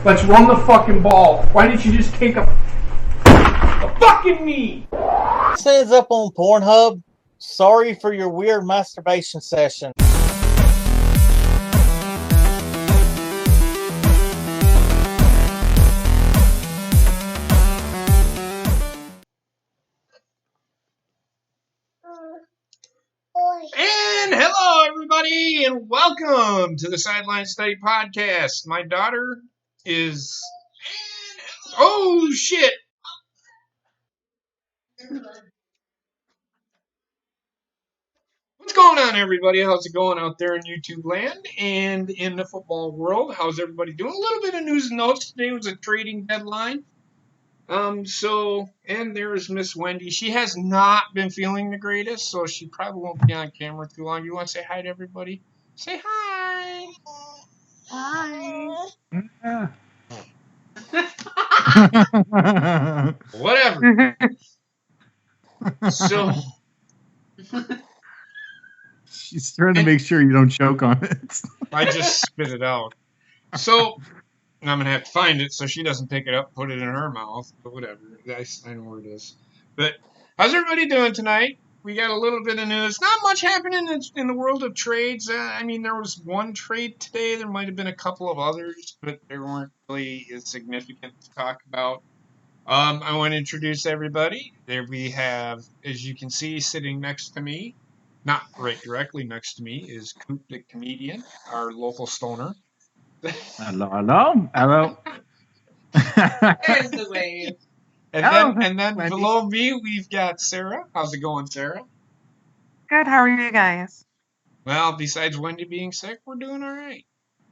Let's run the fucking ball. Why didn't you just take a fucking knee? Says up on Pornhub. Sorry for your weird masturbation session. And hello, everybody, and welcome to the Sideline Study Podcast. My daughter is... Oh, shit! What's going on, everybody? How's it going out there in YouTube land and in the football world? How's everybody doing? A little bit of news and notes. Today was a trading deadline. And there's Miss Wendy. She has not been feeling the greatest, so she probably won't be on camera too long. You want to say hi to everybody? Say hi. Hi. Yeah. Whatever. So She's trying to make sure you don't choke on it. I just spit it out. So I'm gonna have to find it so she doesn't pick it up, put it in her mouth, but whatever. I know where it is. But how's everybody doing tonight? We got a little bit of news. Not much happening in the world of trades. I mean, there was one trade today. There might have been a couple of others, but they weren't really as significant to talk about. I want to introduce everybody. There we have, as you can see, sitting next to me, not right directly next to me, is Coop the comedian, our local stoner. Hello. There's the wave. And then Wendy. below me, we've got Sarah. How's it going, Sarah? Good. How are you guys? Well, besides Wendy being sick, we're doing all right.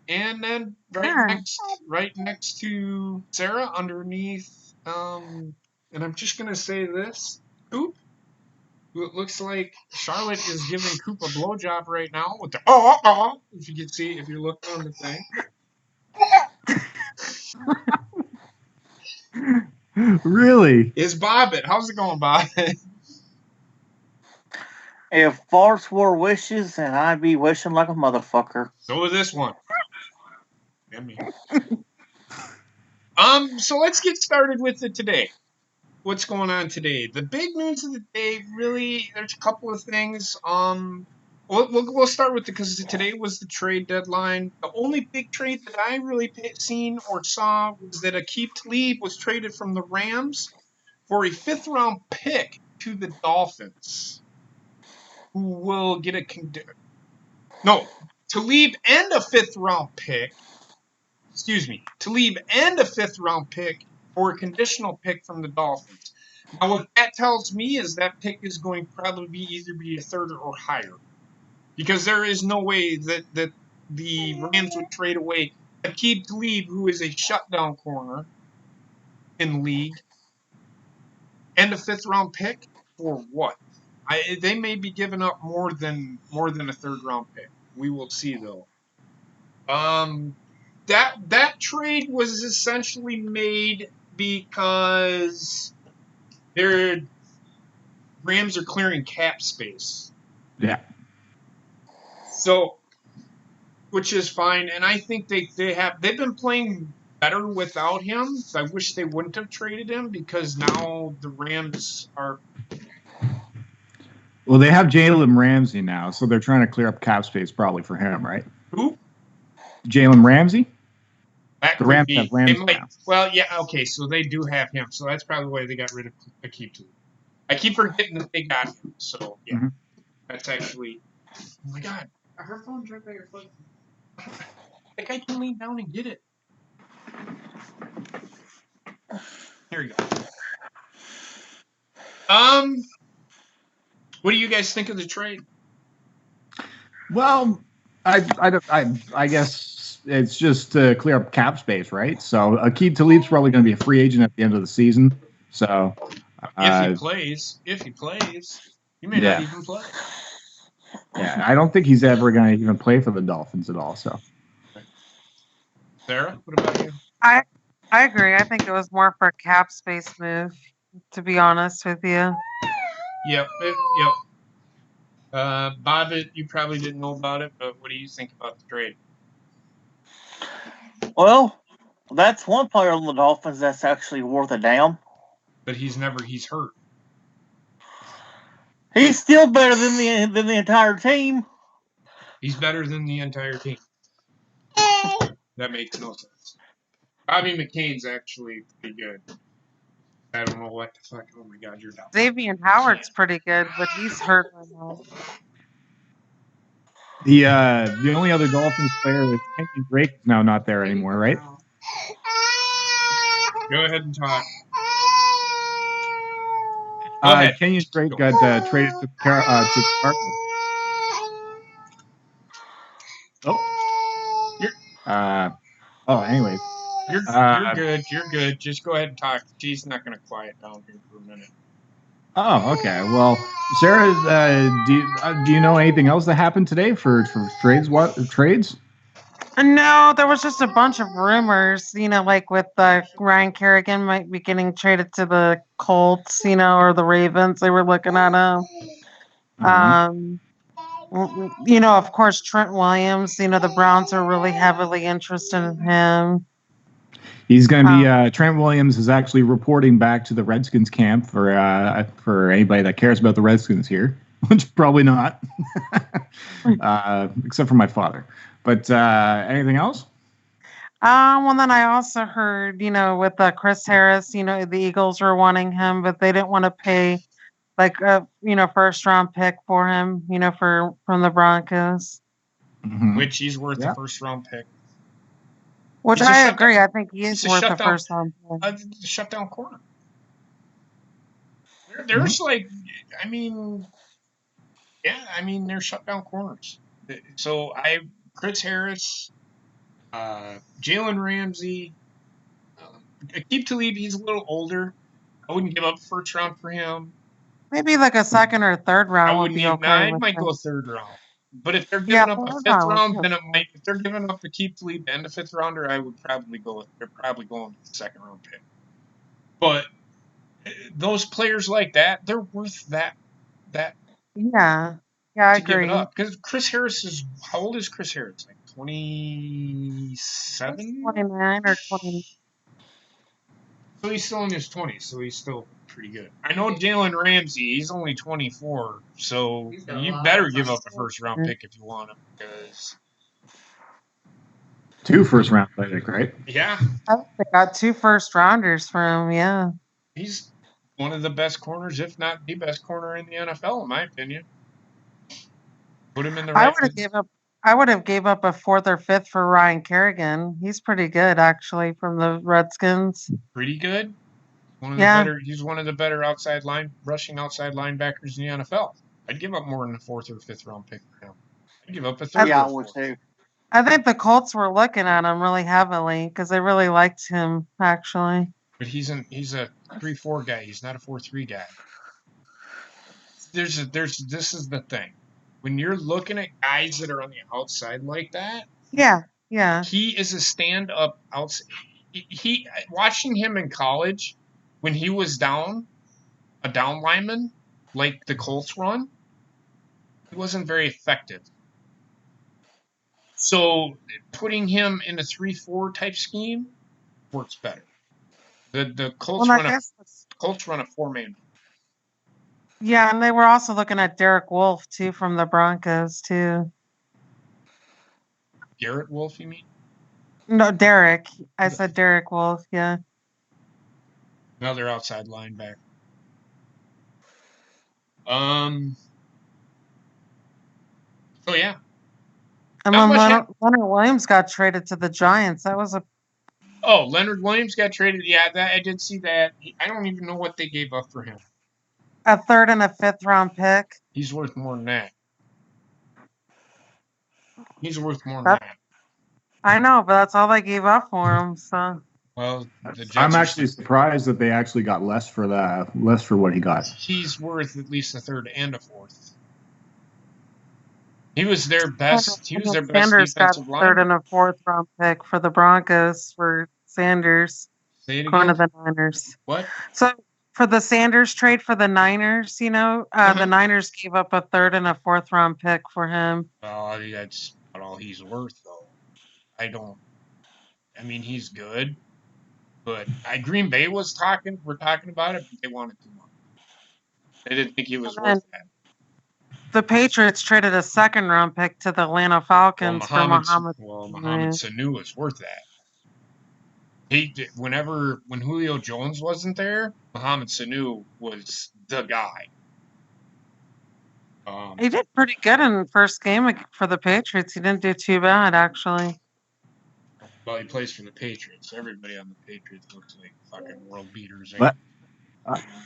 And then Sure. right next to Sarah, underneath, and I'm just gonna say this, Coop. It looks like Charlotte is giving Coop a blowjob right now with the if you can see, if you look on the thing. Really? Is Bobbit? How's it going, Bobbit? If farts were wishes, then I'd be wishing like a motherfucker. So is this one. And me. So let's get started with it today. What's going on today? The big news of the day, really, there's a couple of things. We'll start with because today was the trade deadline. The only big trade that I really seen or saw was that Aqib Talib was traded from the Rams for a 5th-round pick to the Dolphins, who will get Talib and a 5th-round pick. Excuse me, Talib and a 5th-round pick for a conditional pick from the Dolphins. Now, what that tells me is that pick is going to probably either be a 3rd or higher. Because there is no way that the Rams would trade away Aqib Talib, who is a shutdown corner in the league, and a 5th-round pick for what? They may be giving up more than a 3rd-round pick. We will see, though. That trade was essentially made because their Rams are clearing cap space. Yeah. So, which is fine, and I think they've been playing better without him. I wish they wouldn't have traded him because now the Rams are. Well, they have Jalen Ramsey now, so they're trying to clear up cap space probably for him, right? Who? Jalen Ramsey? That The could Rams be. have Ramsey They might, now. well, yeah, okay, so they do have him, so that's probably why they got rid of Aqib Talib. I keep forgetting that they got him, so yeah, Mhm. That's actually. Oh my God, her phone's right by your foot. Like I can lean down and get it. Here we go. What do you guys think of the trade? Well, I guess it's just to clear up cap space, right? So Aqib Talib's probably going to be a free agent at the end of the season. So If he plays, he may not even play. Yeah, I don't think he's ever going to even play for the Dolphins at all. So, Sarah, what about you? I agree. I think it was more for a cap space move, to be honest with you. Yep. Bobbit, you probably didn't know about it, but what do you think about the trade? Well, That's one player on the Dolphins that's actually worth a damn. But he's hurt. He's still better than the entire team. He's better than the entire team. That makes no sense. Bobby McCain's actually pretty good. I don't know what the fuck. Oh my God, you're down. Xavier Howard's pretty good, but he's hurt right now. The only other Dolphins player is Kenyon Drake is now not there anymore, right? Go ahead and talk. Go ahead. Kenyon Drake got traded to the Cardinals. Anyways. You're good. You're good. Just go ahead and talk. She's not going to quiet down here for a minute. Oh, okay. Well, Sarah, do you know anything else that happened today for trades? What trades? No, there was just a bunch of rumors, like with Ryan Kerrigan might be getting traded to the Colts, or the Ravens. They were looking at him. Of course, Trent Williams, the Browns are really heavily interested in him. He's going to be Trent Williams is actually reporting back to the Redskins camp for anybody that cares about the Redskins here, which probably not, except for my father. But anything else? Well, then I also heard, with Chris Harris, the Eagles were wanting him, but they didn't want to pay like a first round pick for him, from the Broncos. Mm-hmm. Which he's worth a first round pick. Which I agree. I think he is worth a first round pick. Shutdown corner. There's they're shutdown corners. So Chris Harris, Jalen Ramsey, Aqib Talib, he's a little older. I wouldn't give up first round for him. Maybe like a second or third round would be okay. I might go third round. But if they're giving up a fifth round, then it might. If they're giving up Aqib Talib and a fifth rounder, I would probably go. They're probably going with the second round pick. But those players like that, they're worth that. Yeah, I agree. Give it up because Chris Harris is how old is Chris Harris? Like 27, 29 or 20. So he's still in his 20s. So he's still pretty good. I know Jalen Ramsey. He's only 24. So you better give up a first round pick if you want him because 2 first round pick, right? Yeah, I think they got 2 first rounders for him. Yeah, he's one of the best corners, if not the best corner in the NFL, in my opinion. Put him in the right. I would have gave up a 4th or 5th for Ryan Kerrigan. He's pretty good, actually, from the Redskins. Pretty good. He's one of the better rushing outside linebackers in the NFL. I'd give up more than a 4th or 5th round pick for him. I'd give up a 3rd. Yeah, I would too. I think the Colts were looking at him really heavily because they really liked him, actually. But he's a 3-4 guy. He's not a 4-3 guy. This is the thing. When you're looking at guys that are on the outside like that, yeah, he is a stand-up outside. He watching him in college when he was a down lineman like the Colts run, he wasn't very effective. So putting him in a 3-4 type scheme works better. The Colts run a 4-man. Yeah, and they were also looking at Derek Wolfe, too, from the Broncos, too. Garrett Wolfe, you mean? No, Derek. I said Derek Wolfe, yeah. Another outside linebacker. So, yeah. And then Leonard Williams got traded to the Giants. That was Leonard Williams got traded. Yeah, I did see that. I don't even know what they gave up for him. A 3rd and a 5th round pick. He's worth more than that. He's worth more than that. I know, but that's all they gave up for him. So. Well, the Jets I'm actually surprised that they actually got less for what he got. He's worth at least a 3rd and a 4th. He was their best. He was their best defensive lineman. 3rd and a 4th round pick for the Broncos for Sanders. Say it going again. to the Niners. What? So for the Sanders trade for the Niners, the Niners gave up a 3rd and a 4th round pick for him. Well, that's not all he's worth, though. I mean, he's good. But Green Bay we're talking about it, but they wanted too much. They didn't think he was And worth then that. the Patriots traded a second-round pick to the Atlanta Well, Falcons for Mohamed Mohamed. Sanu was worth that. When Julio Jones wasn't there, Mohamed Sanu was the guy. He did pretty good in the first game for the Patriots. He didn't do too bad, actually. Well, he plays for the Patriots. Everybody on the Patriots looks like fucking world beaters. But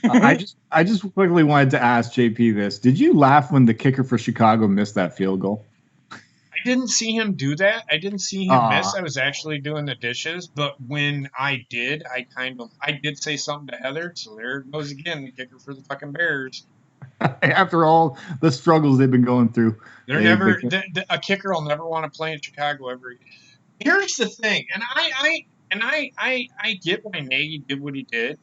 I just quickly wanted to ask JP this: did you laugh when the kicker for Chicago missed that field goal? I didn't see him do that. I didn't see him miss. I was actually doing the dishes, but when I did, I did say something to Heather. So there it goes again, the kicker for the fucking Bears. After all the struggles they've been going through, a kicker will never want to play in Chicago ever again. Here's the thing, and I get why Nagy did what he did,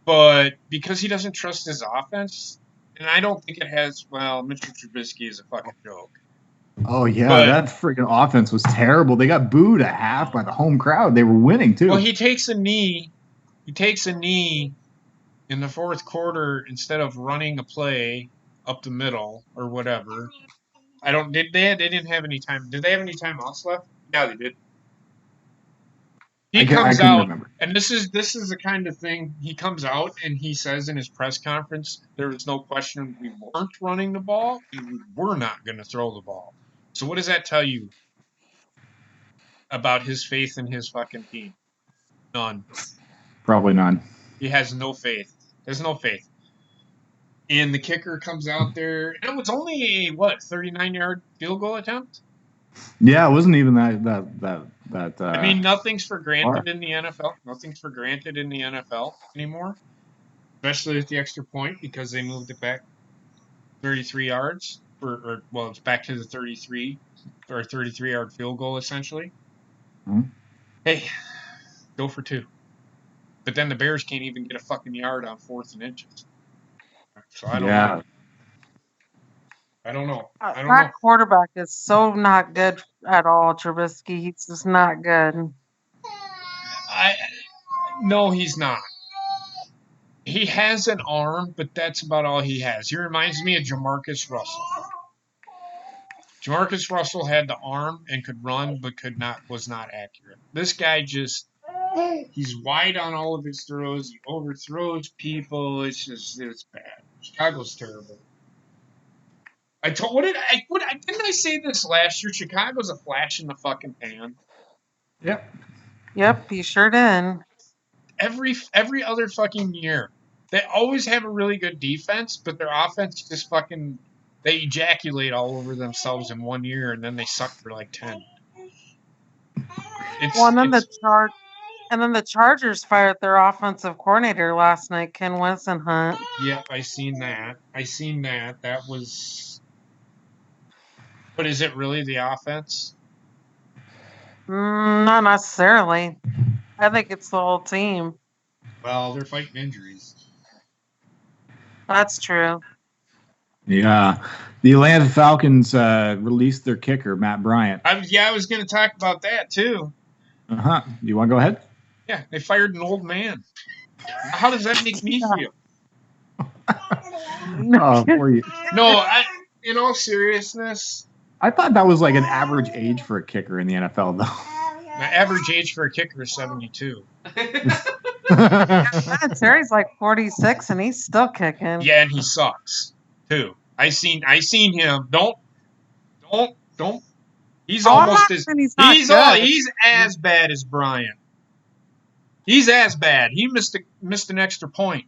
but because he doesn't trust his offense, and I don't think it has. Well, Mitchell Trubisky is a fucking joke. Oh yeah, that freaking offense was terrible. They got booed at half by the home crowd. They were winning too. Well, he takes a knee. He takes a knee in the fourth quarter instead of running a play up the middle or whatever. They didn't have any time. Did they have any timeouts left? Yeah, they did. He comes out, and this is the kind of thing. He comes out and he says in his press conference, there was no question we weren't running the ball and we were not going to throw the ball. So what does that tell you about his faith in his fucking team? None. Probably none. He has no faith. There's no faith. And the kicker comes out there, and it was only a 39-yard field goal attempt. Yeah, it wasn't even that. I mean, nothing's for granted in the NFL. Nothing's for granted in the NFL anymore, especially with the extra point because they moved it back 33 yards, it's back to the 33 or 33-yard field goal essentially. Mm-hmm. Hey, go for two. But then the Bears can't even get a fucking yard on 4th and inches. So I don't know. I don't know. That quarterback is so not good at all, Trubisky. He's just not good. No, he's not. He has an arm, but that's about all he has. He reminds me of Jamarcus Russell. Jamarcus Russell had the arm and could run, but was not accurate. This guy he's wide on all of his throws. He overthrows people. It's bad. Chicago's terrible. Didn't I say this last year? Chicago's a flash in the fucking pan. Yep, you sure did. Every other fucking year, they always have a really good defense, but their offense just fucking they ejaculate all over themselves in 1 year, and then they suck for like 10. And then the Chargers fired their offensive coordinator last night, Ken Whisenhunt. Yep, I seen that. That was. But is it really the offense? Not necessarily. I think it's the whole team. Well, they're fighting injuries. That's true. Yeah. The Atlanta Falcons released their kicker, Matt Bryant. I was going to talk about that, too. Uh-huh. You want to go ahead? Yeah, they fired an old man. How does that make me feel? For you. No, in all seriousness. I thought that was like an average age for a kicker in the NFL, though. My average age for a kicker is 72. Terry's like 46 and he's still kicking. Yeah, and he sucks too. I seen him. Don't. He's almost as he's as bad as Brian. He's as bad. He missed an extra point.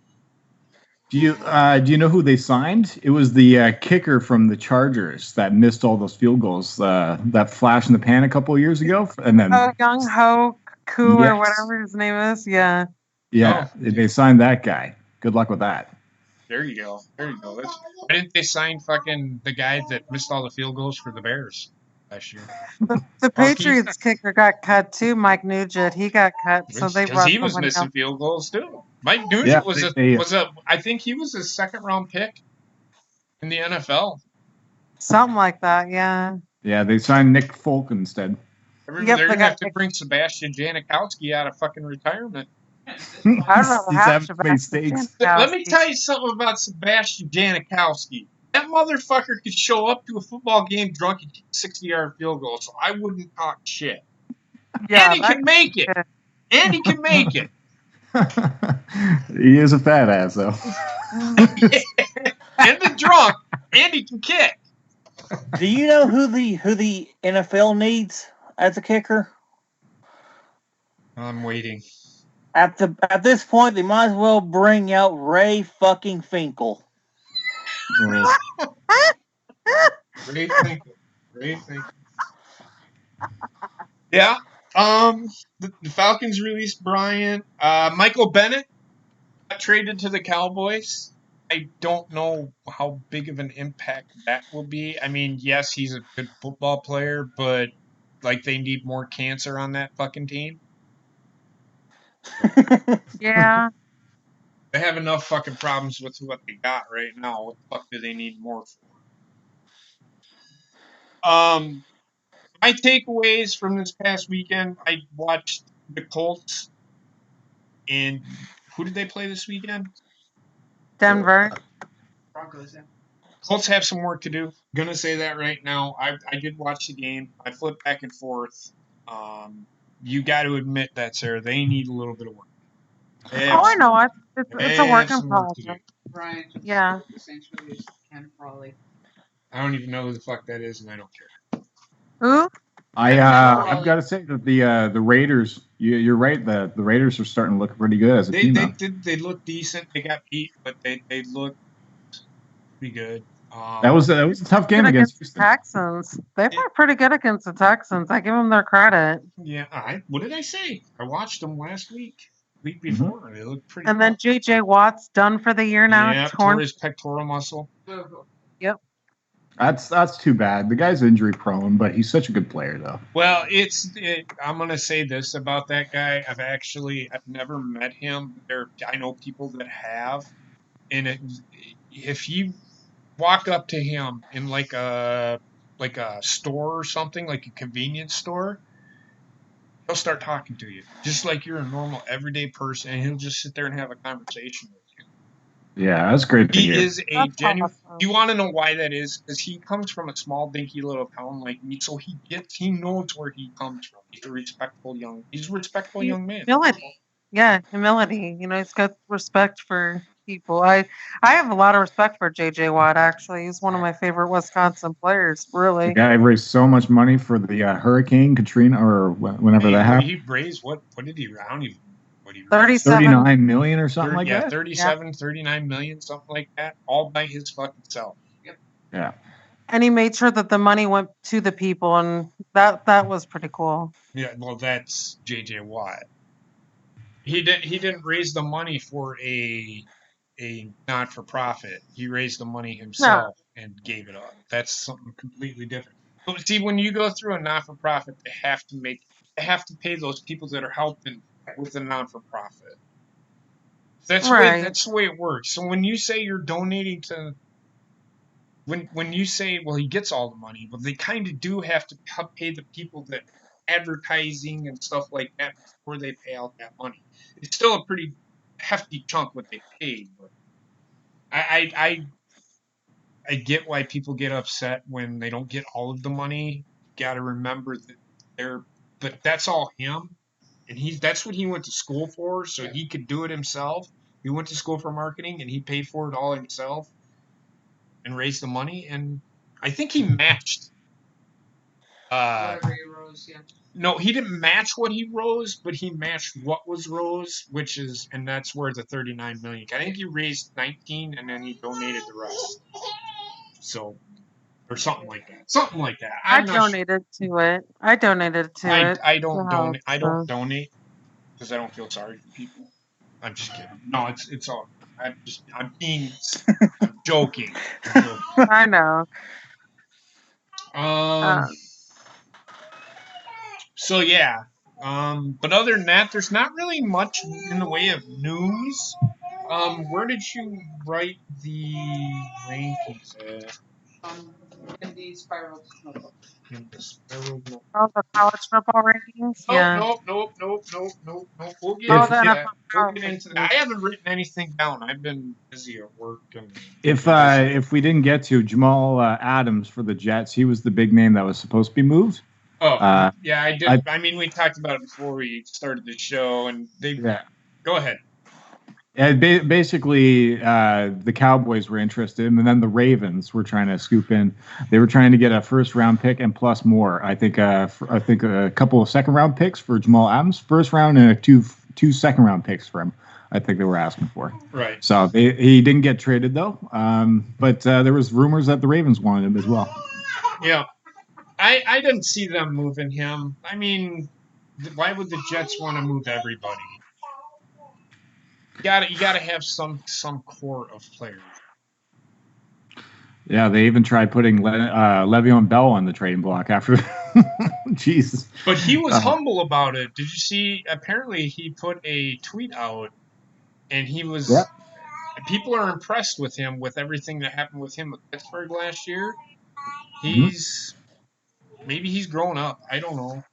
Do you know who they signed? It was the kicker from the Chargers that missed all those field goals. That flash in the pan a couple of years ago, and then Young Ho Koo or whatever his name is. Yeah. Yeah, they signed that guy. Good luck with that. There you go. Why didn't they sign fucking the guy that missed all the field goals for the Bears last year? The Patriots kicker got cut too. Mike Nugent, he got cut, so they brought he was missing field goals too. Mike Nugent I think he was a 2nd-round pick in the NFL. Something like that, yeah. Yeah, they signed Nick Folk instead. Yep, They're they gonna have got to kicked. bring Sebastian Janikowski out of fucking retirement. I'd rather He's have having too many Sebastian states. Let me Janikowski. tell you something about Sebastian Janikowski. That motherfucker could show up to a football game drunk and kick a 60-yard field goal, so I wouldn't talk shit. Yeah, And he can make it. good. And he can make it. He is a fat ass, though. And the drunk. And he can kick. Do you know who the NFL needs as a kicker? I'm waiting. At this point, they might as well bring out Ray fucking Finkel. Oh. Great thinking. Great thinking. Yeah. The Falcons released Bryant. Michael Bennett got traded to the Cowboys. I don't know how big of an impact that will be. I mean, yes, he's a good football player, but like they need more cancer on that fucking team. Yeah. They have enough fucking problems with what they got right now. What the fuck do they need more for? My takeaways from this past weekend, I watched the Colts, and who did they play this weekend? Denver. Broncos, yeah. Colts have some work to do. Gonna say that right now. I did watch the game. I flipped back and forth. You got to admit that, Sarah. They need a little bit of work. Oh, I know. It's a work in some work to do. progress. Brian just Yeah. essentially is Ken Crawley. I don't even know who the fuck that is, and I don't care. Who? I've got to say that the Raiders. You're right. The Raiders are starting to look pretty good as a team now. They look decent. They got beat, but they look pretty good. That was a tough game Good against the Houston. Texans. They were pretty good against the Texans. I give them their credit. Yeah. What did I say? I watched them last week before. They looked pretty. And then J.J. Watt's done for the year now. Yeah, tore his pectoral muscle. Yep. That's too bad. The guy's injury prone, but he's such a good player, though. Well, I'm gonna say this about that guy. I've never met him. I know people that have, and if you walk up to him in like a store or something, like a convenience store, he'll start talking to you just like you're a normal everyday person, and he'll just sit there and have a conversation with you. Yeah, that's great to He hear. is a That's genuine. awesome. You want to know why that is? Because he comes from a small, dinky little town like me, so he knows where he comes from. He's a respectful young man. Humility. Yeah, humility. You know, he's got respect for people. I have a lot of respect for J.J. Watt, actually. He's one of my favorite Wisconsin players, The really. guy raised so much money for the Hurricane Katrina, or whenever that happened. He raised what did he round? What he raised? 37. 39 million or something like that. 37, 39 million, something like that, all by his fucking self. Yeah. And he made sure that the money went to the people, and that was pretty cool. Yeah, well, that's J.J. Watt. He didn't raise the money for a not for profit. He raised the money himself and gave it up. That's something completely different. But see, when you go through a not for profit, they have to pay those people that are helping with the not for profit. That's the way it works. So when you say you're donating to, when you say, well, he gets all the money, but they kind of do have to pay the people that advertising and stuff like that before they pay out that money. It's still a pretty hefty chunk what they paid, but I get why people get upset when they don't get all of the money. Got to remember that but that's all him, and that's what he went to school for, so he could do it himself. He went to school for marketing, and he paid for it all himself, and raised the money, and I think he matched. Whatever he rose, yeah. No, he didn't match what he rose, but he matched what was rose, and that's where the 39 million. I think he raised 19, and then he donated the rest. So, or something like that. Something like that. I donated to it. I I don't donate. I don't donate because I don't feel sorry for people. I'm just kidding. No, it's all. I'm joking. I know. So yeah. But other than that, there's not really much in the way of news. Where did you write the rankings at? In the spiral notebook. In the spiral notebook. Oh, the college football rankings? Yeah. Nope. We'll get Oh, If the into if that. NFL We'll power get into that. rankings. I haven't written anything down. I've been busy at work and if we didn't get to Jamal Adams for the Jets, he was the big name that was supposed to be moved. Oh, yeah, I did. I- I mean, we talked about it before we started the show, and they. Yeah. Go ahead. And basically, the Cowboys were interested, and then the Ravens were trying to scoop in. They were trying to get a first-round pick and plus more. I think a couple of second-round picks for Jamal Adams, first round, and two second-round picks for him. I think they were asking for. Right. So he didn't get traded though. But there was rumors that the Ravens wanted him as well. Yeah. I didn't see them moving him. I mean, why would the Jets want to move everybody? You gotta have some core of players. Yeah, they even tried putting Le'Veon Bell on the trading block after. Jesus. But he was humble about it. Did you see? Apparently, he put a tweet out, and he was. Yep. People are impressed with him with everything that happened with him with Pittsburgh last year. Maybe he's grown up. I don't know.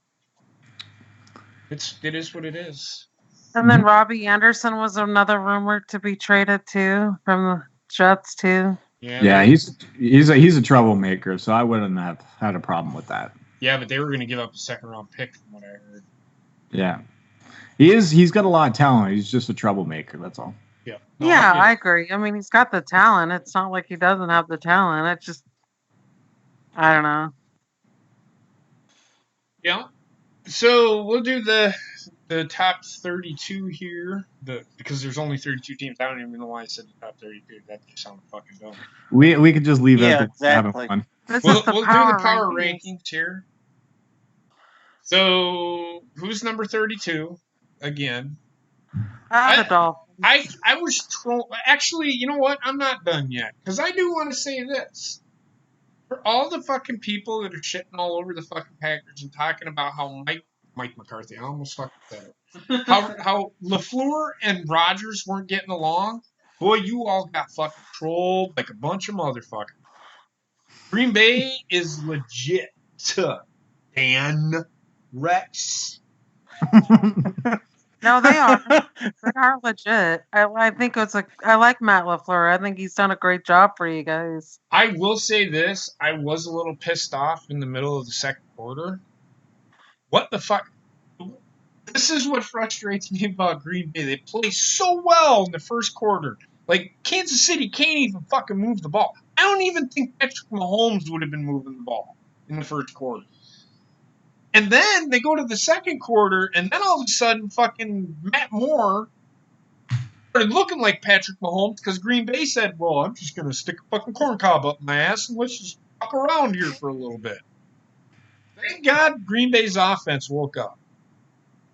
It is what it is. And then Robbie Anderson was another rumor to be traded too from the Jets too. Yeah, he's a troublemaker, so I wouldn't have had a problem with that. Yeah, but they were going to give up a second-round pick, from what I heard. Yeah, he's got a lot of talent. He's just a troublemaker. That's all. Yeah. Yeah, I agree. I mean, he's got the talent. It's not like he doesn't have the talent. It's just, I don't know. Yeah. So we'll do the top 32 here, because there's only 32 teams. I don't even know why I said the top 32. That just sounded fucking dumb. We could just leave it at having exactly. fun. We'll do the power rankings here. So who's number 32 again? The Dolphins. I was trolling. Actually, you know what? I'm not done yet, because I do want to say this. For all the fucking people that are shitting all over the fucking Packers and talking about how Mike McCarthy, I almost fucking said it. How LaFleur and Rodgers weren't getting along. Boy, you all got fucking trolled like a bunch of motherfuckers. Green Bay is legit. Dan Rex. No, they are. They are legit. I think I like Matt LaFleur. I think he's done a great job for you guys. I will say this. I was a little pissed off in the middle of the second quarter. What the fuck? This is what frustrates me about Green Bay. They play so well in the first quarter. Like, Kansas City can't even fucking move the ball. I don't even think Patrick Mahomes would have been moving the ball in the first quarter. And then they go to the second quarter, and then all of a sudden, fucking Matt Moore started looking like Patrick Mahomes because Green Bay said, well, I'm just going to stick a fucking corn cob up my ass and let's just fuck around here for a little bit. Thank God Green Bay's offense woke up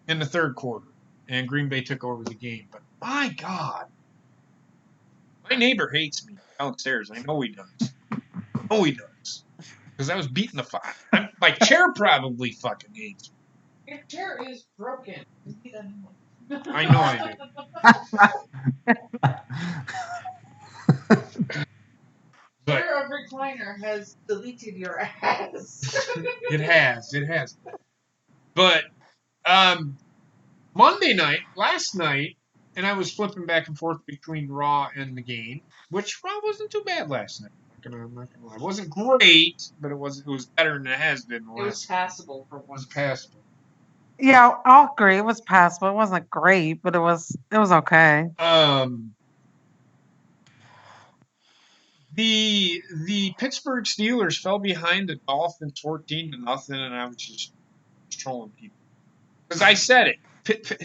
in the third quarter, and Green Bay took over the game. But my God, my neighbor hates me downstairs. I know he does. Because I was beating the fuck. My chair probably fucking hates me. Your chair is broken. I know I do. But Chair of recliner has deleted your ass. it has. But Monday night, last night, and I was flipping back and forth between Raw and the game, which Raw wasn't too bad last night. I'm not gonna lie. It wasn't great, but it was better than it has been. It was passable for once. It was passable. Yeah, I'll agree. It was passable. It wasn't great, but it was okay. The Pittsburgh Steelers fell behind the Dolphins 14-0, and I was just trolling people because I said it.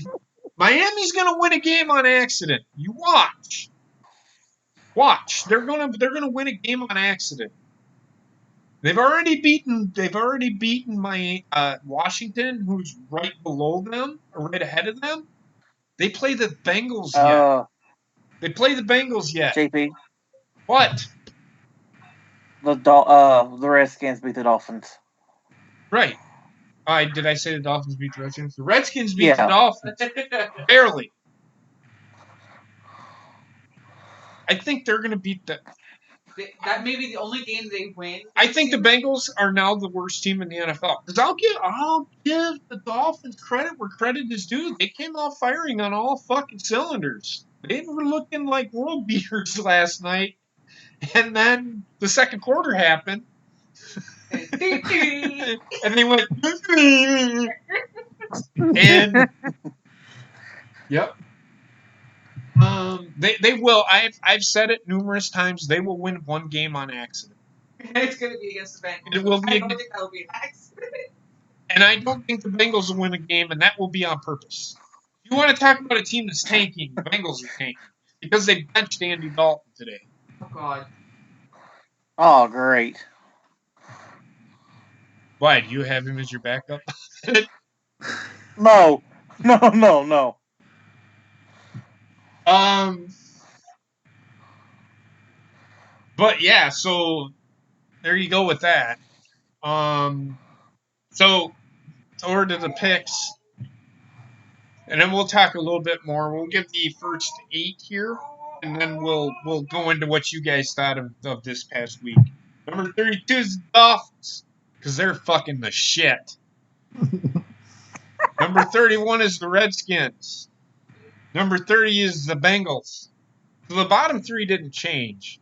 Miami's gonna win a game on accident. You watch. They're gonna win a game on accident. They've already beaten my Washington, who's right below them or right ahead of them. They play the Bengals yet. They play the Bengals yet. JP, What? the Redskins beat the Dolphins. Right. Did I say the Dolphins beat the Redskins? The Redskins beat the Dolphins. Barely. I think they're going to beat the... That may be the only game they win. I think the Bengals are now the worst team in the NFL. Because I'll give the Dolphins credit where credit is due. They came out firing on all fucking cylinders. They were looking like world beaters last night, and then the second quarter happened, and they went, and yep. They will. I've said it numerous times. They will win one game on accident. It's going to be against the Bengals. It will be I don't think that will be an accident. And I don't think the Bengals will win a game, and that will be on purpose. If you want to talk about a team that's tanking, the Bengals are tanking because they benched Andy Dalton today. Oh, God. Oh, great. Why? Do you have him as your backup? No. No. But yeah, so there you go with that. So over to the picks, and then we'll talk a little bit more. We'll give the first 8 here, and then we'll go into what you guys thought of this past week. Number 32 is the Dolphins, because they're fucking the shit. Number 31 is the Redskins. Number 30 is the Bengals. So the bottom 3 didn't change.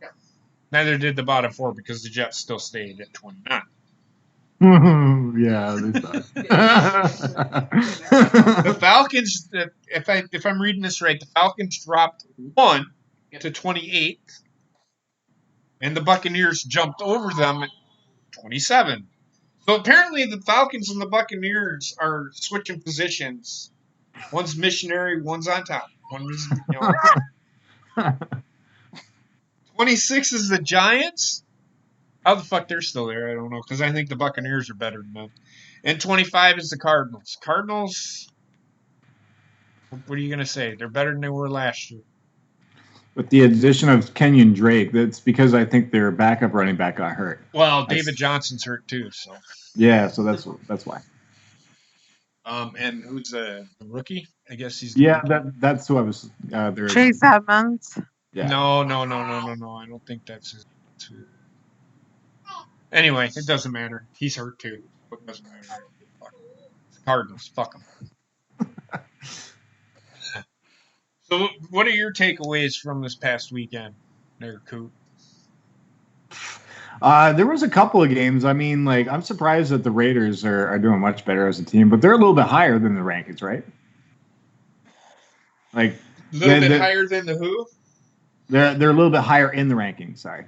Neither did the bottom 4 because the Jets still stayed at 29. Yeah, they suck. The Falcons, if I'm reading this right, the Falcons dropped 1 to 28, and the Buccaneers jumped over them at 27. So apparently the Falcons and the Buccaneers are switching positions. One's missionary, one's on top. One is, 26 is the Giants. How the fuck they're still there, I don't know, because I think the Buccaneers are better than them. And 25 is the Cardinals. Cardinals, what are you going to say? They're better than they were last year. With the addition of Kenyon Drake, that's because I think their backup running back got hurt. Well, David Johnson's hurt too, so. Yeah, so that's why. And who's the rookie? I guess he's. Yeah, that's who I was. There. Chase Edmonds. Yeah. No. I don't think that's his. Anyway, it doesn't matter. He's hurt too. It doesn't matter. Cardinals, fuck them. So, what are your takeaways from this past weekend, there, Coop? There was a couple of games. I mean, like, I'm surprised that the Raiders are doing much better as a team, but they're a little bit higher than the rankings, right? Like a little bit higher than the who? They're a little bit higher in the rankings. Sorry.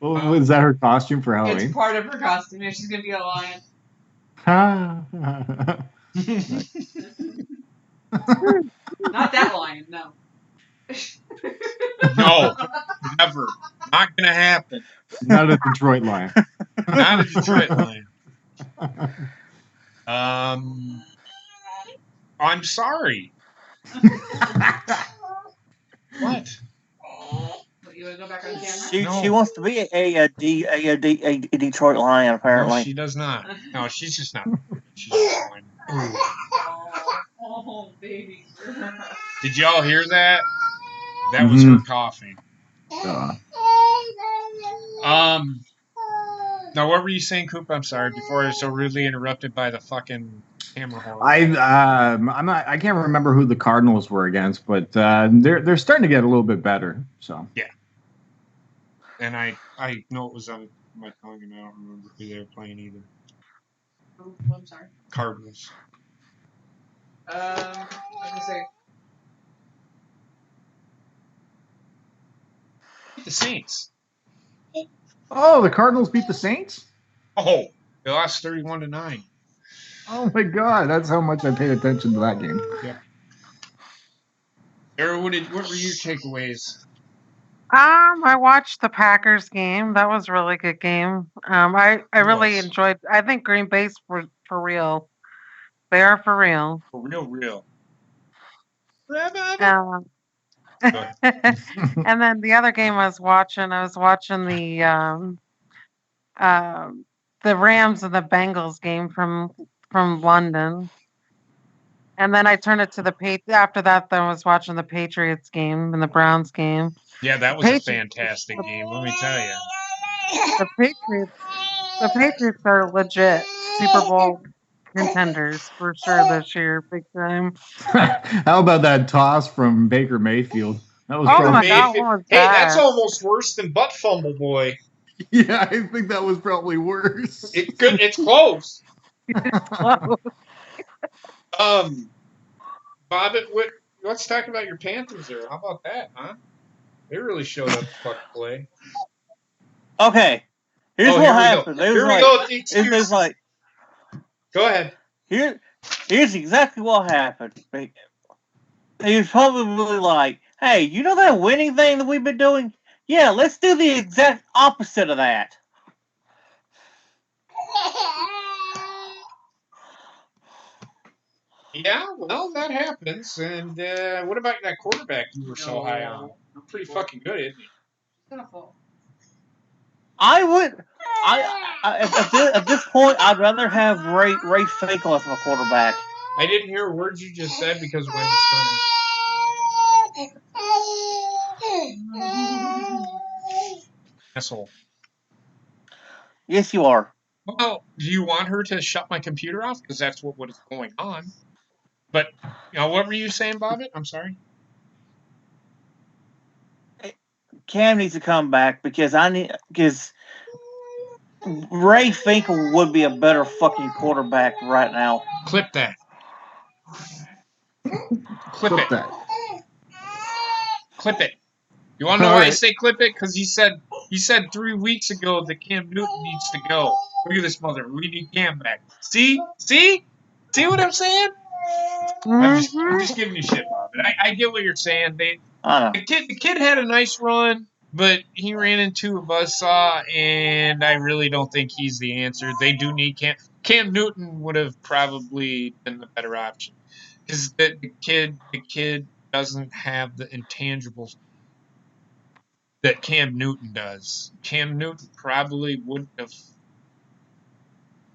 Well, was that her costume for Halloween? It's part of her costume. Yeah, she's gonna be a lion. Not that lion, no. No, never. Not gonna happen. Not a Detroit Lion. Not a Detroit Lion. I'm sorry. What? You want to go back on camera? No. She wants to be a Detroit Lion, apparently. No, she does not. No, she's just not. She's just fine. Oh, baby. Did y'all hear that? That was her coughing. Now, what were you saying, Coop? I'm sorry. Before I was so rudely interrupted by the fucking camera horror. I can't remember who the Cardinals were against, but they're starting to get a little bit better. So yeah. And I know it was on my tongue, and I don't remember who they were playing either. Oh, I'm sorry. Cardinals. I was gonna say. The Saints. Oh, the Cardinals beat the Saints? Oh, they lost 31-9. Oh my God, that's how much I paid attention to that game. Yeah. Sarah, what were your takeaways? I watched the Packers game. That was a really good game. I really enjoyed. I think Green Bay's for real. They are for real. For real. And then the other game I was watching the Rams and the Bengals game from from London. And then I turned it to the after that. Then I was watching the Patriots game and the Browns game. Yeah, that was a fantastic game. Let me tell you. The Patriots are legit Super Bowl contenders for sure this year, big time. How about that toss from Baker Mayfield? That was Oh probably my God, what was Hey, that's that? almost worse than butt fumble, boy. yeah. I think that was probably worse. It's close. Close. Bobbit, let's talk about your Panthers there. How about that, huh? They really showed up to fucking play. Okay. Here's what happened. Here we go. It was like. Go ahead. Here's exactly what happened. He was probably like, "Hey, you know that winning thing that we've been doing? Yeah, let's do the exact opposite of that." Yeah, well, that happens. And what about that quarterback you were so high on? Pretty fucking good, isn't he? I would. At this point, I'd rather have Ray Finkel as my quarterback. I didn't hear a word you just said because Wendy's coming. Asshole. Yes, you are. Well, do you want her to shut my computer off? Because that's what is going on. But, what were you saying, Bobbit? I'm sorry. Cam needs to come back because Ray Finkel would be a better fucking quarterback right now. Clip that. Clip it. That. Clip it. You want to know why I say clip it? Because he said 3 weeks ago that Cam Newton needs to go. Look at this mother. We need Cam back. See what I'm saying? I'm just giving you shit, Bob. And I get what you're saying. The kid had a nice run, but he ran into a buzzsaw, and I really don't think he's the answer. They do need Cam. Cam Newton would have probably been the better option because the kid doesn't have the intangibles that Cam Newton does. Cam Newton probably wouldn't have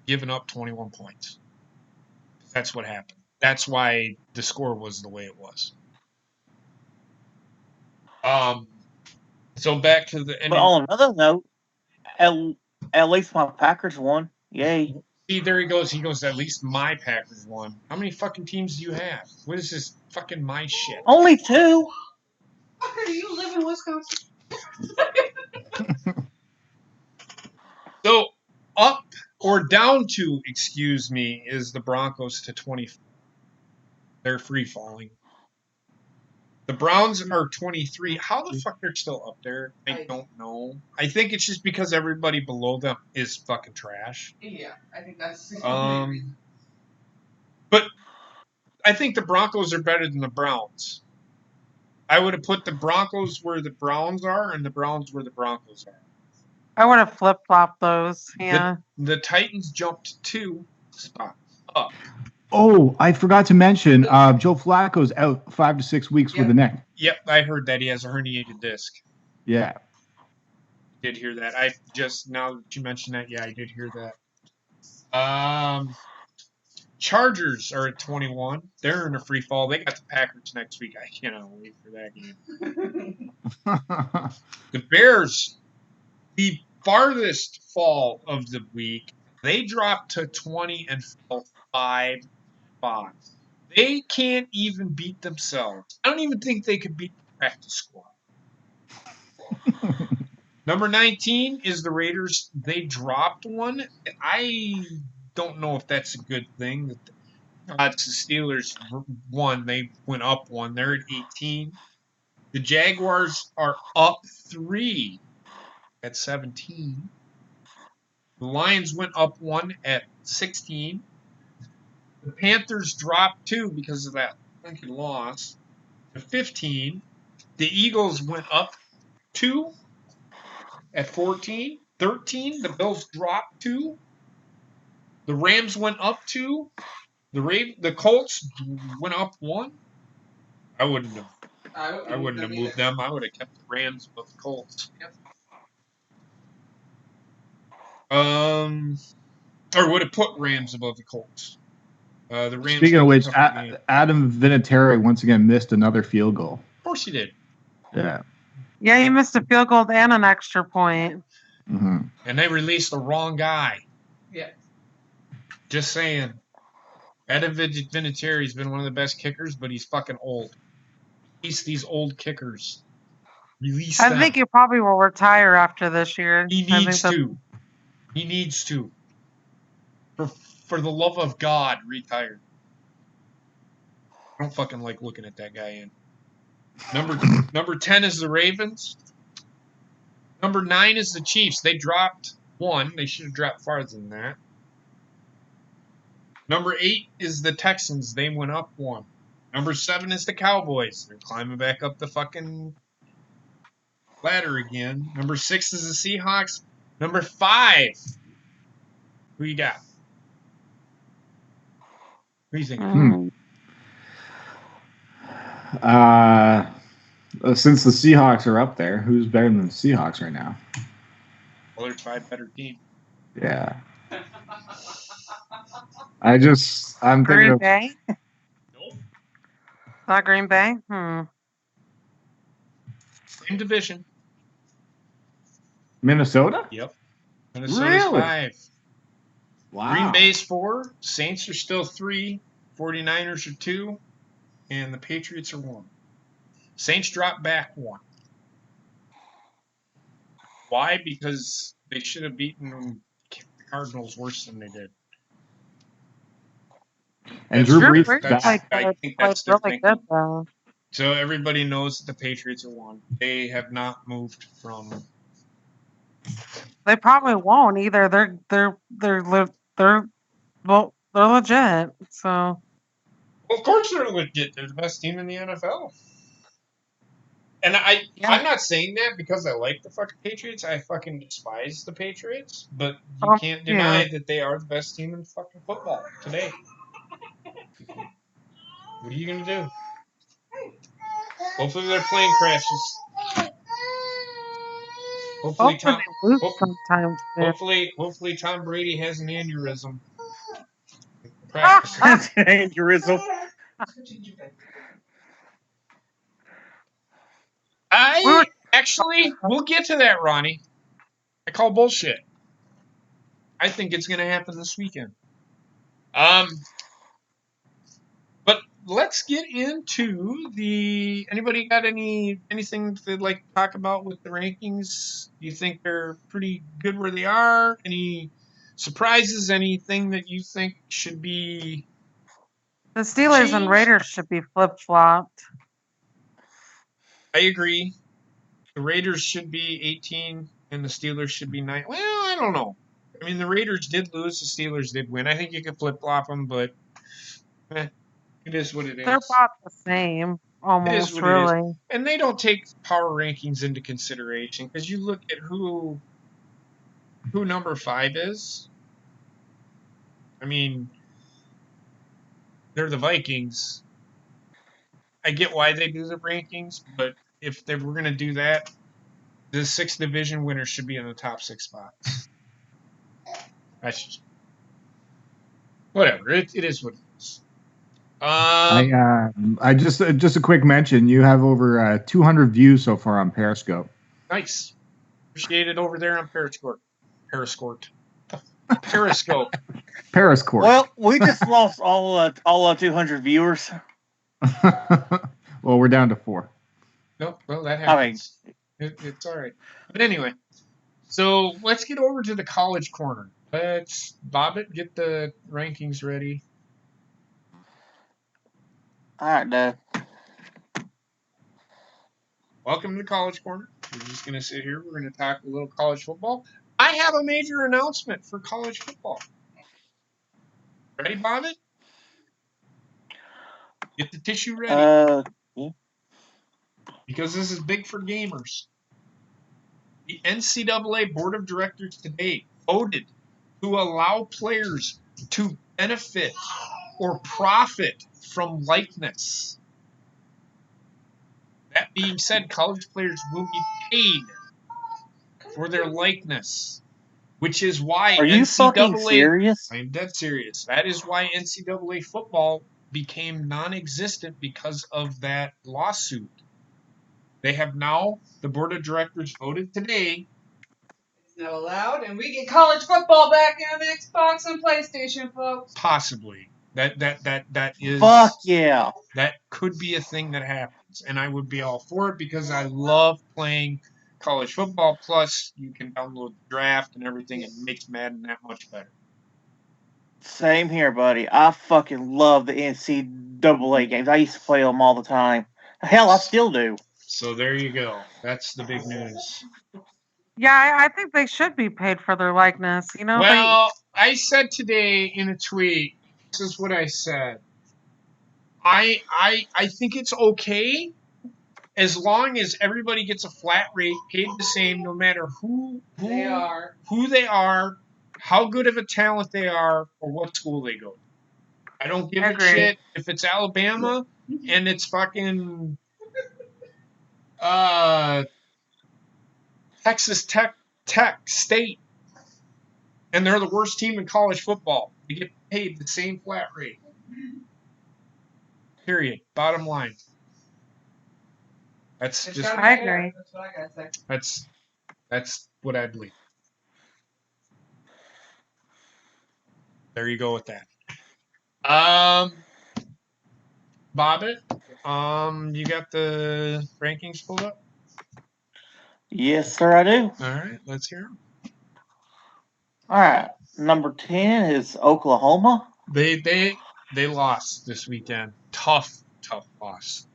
given up 21 points. That's what happened. That's why the score was the way it was. So back to the. But on another note, at least my Packers won. Yay! See, there he goes. He goes. At least my Packers won. How many fucking teams do you have? What is this fucking my shit? Only 2. Do you live in Wisconsin? So up or down to, excuse me, is the Broncos to 24. They're free falling. The Browns are 23. How the fuck they're still up there? I don't know. I think it's just because everybody below them is fucking trash. Yeah, I think that's. But I think the Broncos are better than the Browns. I would have put the Broncos where the Browns are and the Browns where the Broncos are. I would have flip flopped those. Yeah. The Titans jumped 2 spots up. Oh, I forgot to mention, Joe Flacco's out 5 to 6 weeks with a neck. Yep, I heard that he has a herniated disc. Yeah. Did hear that. I just, now that you mentioned that, yeah, I did hear that. Chargers are at 21. They're in a free fall. They got the Packers next week. I cannot wait for that game. The Bears, the farthest fall of the week, they dropped to 20 and fell 5 spots. They can't even beat themselves. I don't even think they could beat the practice squad. Number 19 is the Raiders. They dropped one. I don't know if that's a good thing. The Steelers won. They went up 1. They're at 18. The Jaguars are up 3 at 17. The Lions went up 1 at 16. The Panthers dropped 2 because of that fucking loss to 15. The Eagles went up 2 at 14. 13. The Bills dropped 2. The Rams went up 2. The Colts went up 1. I wouldn't have moved them. I would have kept the Rams above the Colts. Yep. Or would have put Rams above the Colts. The Rams Speaking of have a which, tougher game. Adam Vinatieri once again missed another field goal. Of course he did. Yeah. Yeah, he missed a field goal and an extra point. hmm And they released the wrong guy. Yeah. Just saying. Adam Vinatieri's been one of the best kickers, but he's fucking old. Release these old kickers. Release I them. think he probably will retire after this year. He I think needs to. He needs to. For the love of God, retire. I don't fucking like looking at that guy in. Number 10 is the Ravens. Number 9 is the Chiefs. They dropped 1. They should have dropped farther than that. Number 8 is the Texans. They went up 1. Number 7 is the Cowboys. They're climbing back up the fucking ladder again. Number 6 is the Seahawks. Number 5. Who you got? Who do you think? Mm. Since the Seahawks are up there, who's better than the Seahawks right now? Well, they're 5 better team. Yeah. I'm thinking Green of Bay? Nope. Not Green Bay? Same division. Minnesota. Yep. Minnesota's Really? 5. Wow. Green Bay's 4. Saints are still 3. 49ers are 2. And the Patriots are 1. Saints dropped back 1. Why? Because they should have beaten the Cardinals worse than they did. And That's Drew their- Brees Drew is Brees back. I played think that's their really thinking. good though. So everybody knows that the Patriots are 1. They have not moved from. They probably won't either. They're legit. So Well, of course they're legit. They're the best team in the NFL. And Yeah. I'm not saying that because I like the fucking Patriots. I fucking despise the Patriots. But you Oh, can't yeah. deny that they are the best team in fucking football today. What are you going to do? Hopefully their plane crashes. Hopefully hopefully they lose hopefully, sometimes. hopefully Tom Brady has an aneurysm. Ah, Practice. Aneurysm. We'll get to that, Ronnie. I call bullshit. I think it's going to happen this weekend. But let's get into anybody got anything they'd like to talk about with the rankings? Do you think they're pretty good where they are? Any surprises? Anything that you think should be? The Steelers and Changed. Raiders should be flip flopped. I agree. The Raiders should be 18 and the Steelers should be 9. Well, I don't know. I mean, the Raiders did lose. The Steelers did win. I think you could flip-flop them, but it is what it is. They're about the same, almost, what it is. really. And they don't take power rankings into consideration because you look at who number 5 is. I mean, they're the Vikings. I get why they do the rankings, but if they were going to do that, the 6th division winners should be in the top 6 spots. That's just whatever. It is what it is. I just a quick mention. You have over 200 views so far on Periscope. Nice. Appreciate it over there on Periscope. Periscope. Periscope. Well, we just lost all 200 viewers. Well, we're down to 4. No, well, that happens. It's all right. But anyway, so let's get over to the college corner. Let's, Bobbit, get the rankings ready. All right, Dad. Welcome to the college corner. We're just going to sit here. We're going to talk a little college football. I have a major announcement for college football. Ready, Bobbit? Get the tissue ready. Yeah. Because this is big for gamers. The NCAA Board of Directors today voted to allow players to benefit or profit from likeness. That being said, college players will be paid for their likeness. which is why Are you fucking serious? I'm dead serious. That is why NCAA football became non-existent because of that lawsuit. They have now, the board of directors voted today. It's not allowed, and we get college football back on Xbox and PlayStation, folks. Possibly. That is. Fuck yeah. That could be a thing that happens, and I would be all for it because I love playing college football. Plus, you can download the draft and everything, and it makes Madden that much better. Same here, buddy. I fucking love the NCAA games. I used to play them all the time. Hell, I still do. So there you go. That's the big news. Yeah, I think they should be paid for their likeness. You know, Well, I said today in a tweet, this is what I said. I think it's okay as long as everybody gets a flat rate, paid the same, no matter who they are, how good of a talent they are, or what school they go to. I don't give a shit if it's Alabama and it's fucking Texas Tech State, and they're the worst team in college football. They get paid the same flat rate. Period. Bottom line. That's just. I agree. That's what I gotta say. That's what I believe. There you go with that. Bobbit, you got the rankings pulled up? Yes, sir, I do. All right, let's hear them. All right. Number 10 is Oklahoma. They lost this weekend. Tough loss.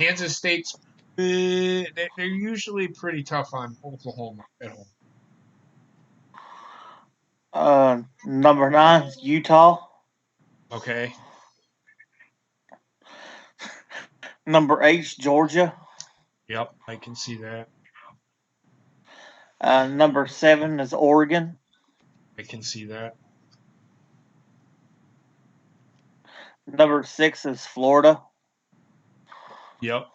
Kansas State's they're usually pretty tough on Oklahoma at home. Number 9 is Utah. Okay. Number 8 is Georgia. Yep, I can see that. Number 7 is Oregon. I can see that. Number 6 is Florida. Yep.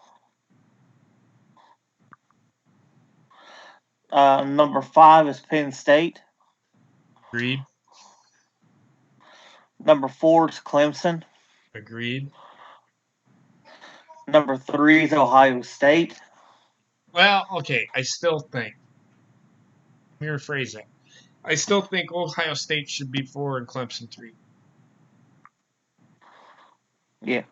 Number 5 is Penn State. Agreed. Number 4 is Clemson. Agreed. Number 3 is Ohio State. Well, okay, I still think. Let me rephrase that. I still think Ohio State should be 4 and Clemson 3. Yeah.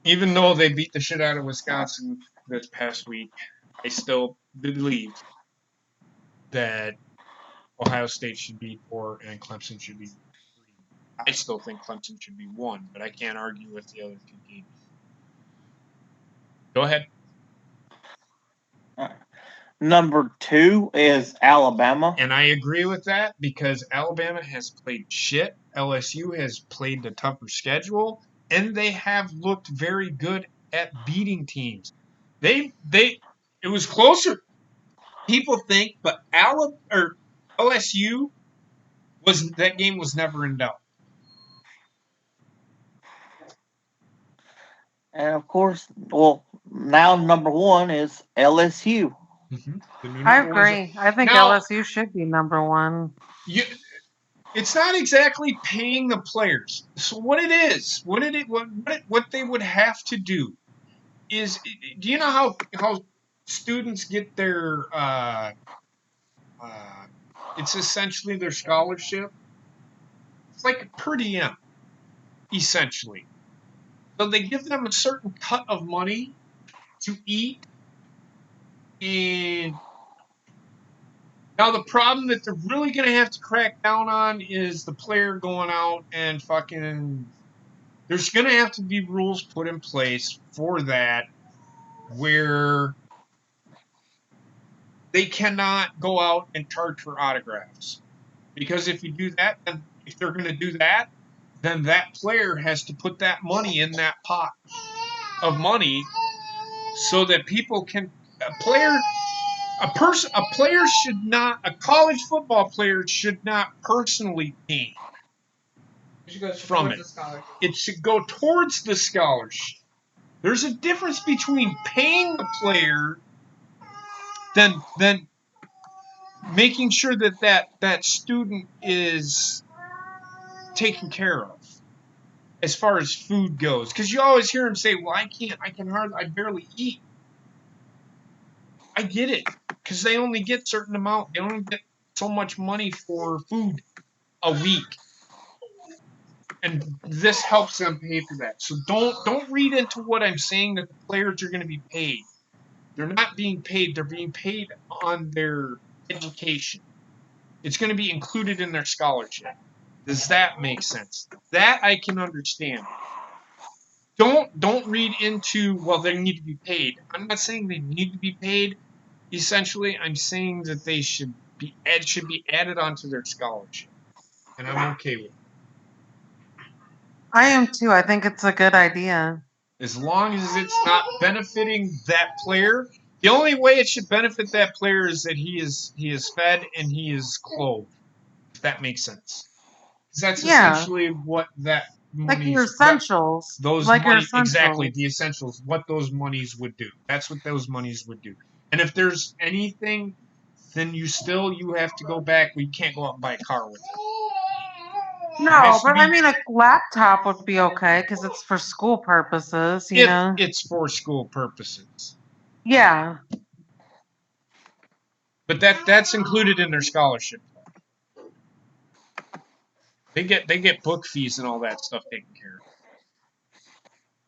Even though they beat the shit out of Wisconsin this past week, I still believe that Ohio State should be 4 and Clemson should be 3. I still think Clemson should be 1, but I can't argue with the other 2 teams. Go ahead. Number 2 is Alabama. And I agree with that because Alabama has played shit. LSU has played the tougher schedule, and they have looked very good at beating teams. It was closer. People think, but LSU that game was never in doubt. And of course, well, now number 1 is LSU. Mm-hmm. I agree. I think LSU should be number 1. It's not exactly paying the players. So what it is, what they would have to do is, do you know how students get their it's essentially their scholarship? It's like a per diem, essentially. So they give them a certain cut of money to eat. And now the problem that they're really going to have to crack down on is the player going out and fucking... There's going to have to be rules put in place for that where they cannot go out and charge for autographs. Because if you do that, then if they're going to do that, then that player has to put that money in that pot of money so that people can... A college football player should not personally gain from it. It should go towards the scholarship. There's a difference between paying the player than making sure that student is taken care of as far as food goes. Because you always hear him say, well, I barely eat. I get it. Because they only get certain amount. They only get so much money for food a week. And this helps them pay for that. So don't read into what I'm saying that the players are going to be paid. They're not being paid. They're being paid on their education. It's going to be included in their scholarship. Does that make sense? That I can understand. Don't read into, well, they need to be paid. I'm not saying they need to be paid. Essentially, I'm saying that they should be added onto their scholarship, and I'm okay with it. I am too. I think it's a good idea. As long as it's not benefiting that player. The only way it should benefit that player is that he is fed and he is clothed. If that makes sense. Because that's essentially what that Like money, your essentials. those like your money, essentials. exactly, the essentials, what those monies would do. That's what those monies would do. And if there's anything, then you have to go back. We can't go out and buy a car with it. No, but I mean, a laptop would be okay because it's for school purposes, you know? It's for school purposes. Yeah. But that's included in their scholarship. They get book fees and all that stuff taken care of.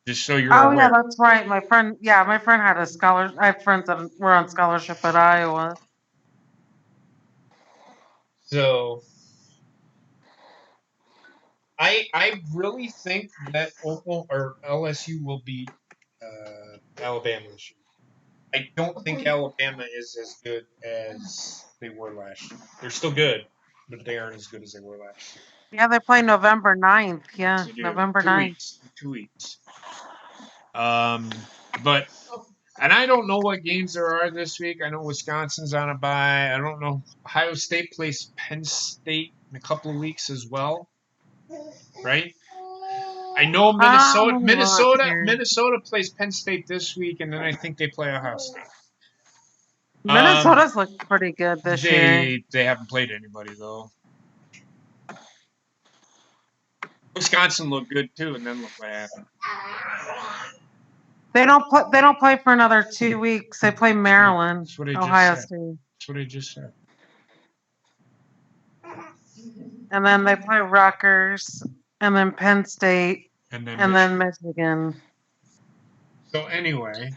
Just so you're aware. Yeah, that's right. My friend had a scholarship. I have friends that were on scholarship at Iowa. So I really think that LSU will beat Alabama this year. I don't think Alabama is as good as they were last year. They're still good, but they aren't as good as they were last year. Yeah, they play November 9th. Yeah, November 9th. 2 weeks. But and I don't know what games there are this week. I know Wisconsin's on a bye. I don't know. Ohio State plays Penn State in a couple of weeks as well, right? I know Minnesota plays Penn State this week, and then I think they play Ohio State. Minnesota's looked pretty good this year. They haven't played anybody though. Wisconsin looked good too, and then look what happened. They don't play for another 2 weeks. They play Maryland, Ohio State. That's what I just said. And then they play Rutgers, and then Penn State, and then Michigan. So anyway.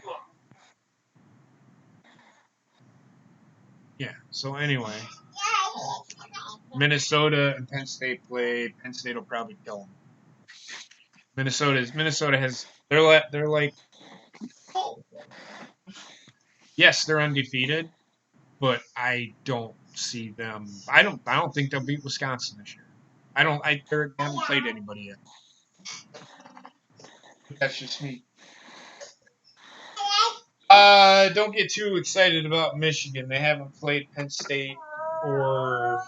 Minnesota and Penn State play. Penn State will probably kill them. Minnesota has they're like yes, they're undefeated, but I don't see them. I don't think they'll beat Wisconsin this year. They haven't played anybody yet. But that's just me. Don't get too excited about Michigan. They haven't played Penn State or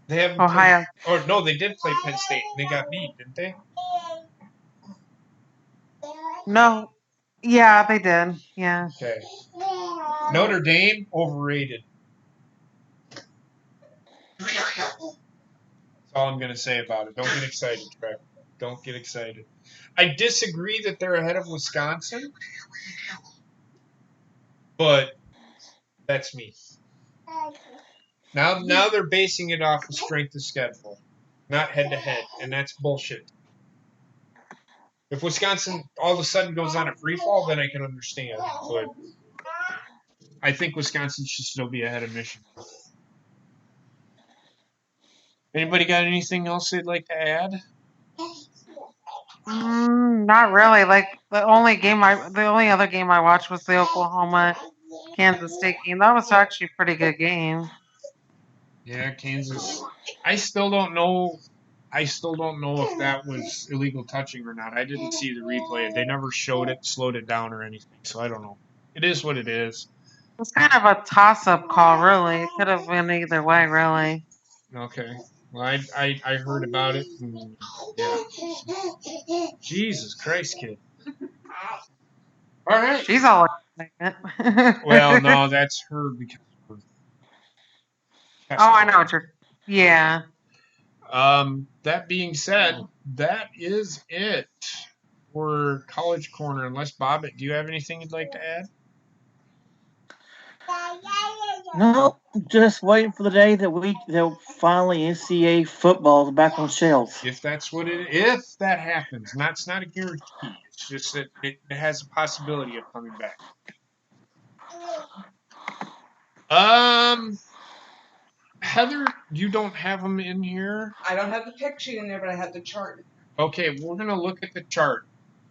they haven't Ohio. No, they did play Penn State and they got beat, didn't they? No. Yeah, they did. Yeah. Okay. Notre Dame, overrated. That's all I'm going to say about it. Don't get excited, Trevor. Don't get excited. I disagree that they're ahead of Wisconsin, but that's me. Now they're basing it off of strength of schedule, not head-to-head, and that's bullshit. If Wisconsin all of a sudden goes on a free fall, then I can understand. But I think Wisconsin should still be ahead of Michigan. Anybody got anything else they'd like to add? Not really. Like the only other game I watched was the Oklahoma Kansas State game. That was actually a pretty good game. Yeah, Kansas. I still don't know if that was illegal touching or not. I didn't see the replay. They never showed it, slowed it down or anything, so I don't know. It is what it is. It was kind of a toss-up call, really. It could have went either way, really. Okay. Well, I heard about it. And, yeah. Jesus Christ, kid. All right. She's all excited. Well, no, that's her because Oh, I know what you're. Yeah. That being said, that is it for College Corner. Unless Bobbit, do you have anything you'd like to add? No, just waiting for the day that finally NCAA football is back on shelves. If that happens, it's not a guarantee. It's just that it has a possibility of coming back. Heather, you don't have them in here. I don't have the pick sheet in there, but I have the chart. Okay, we're gonna look at the chart.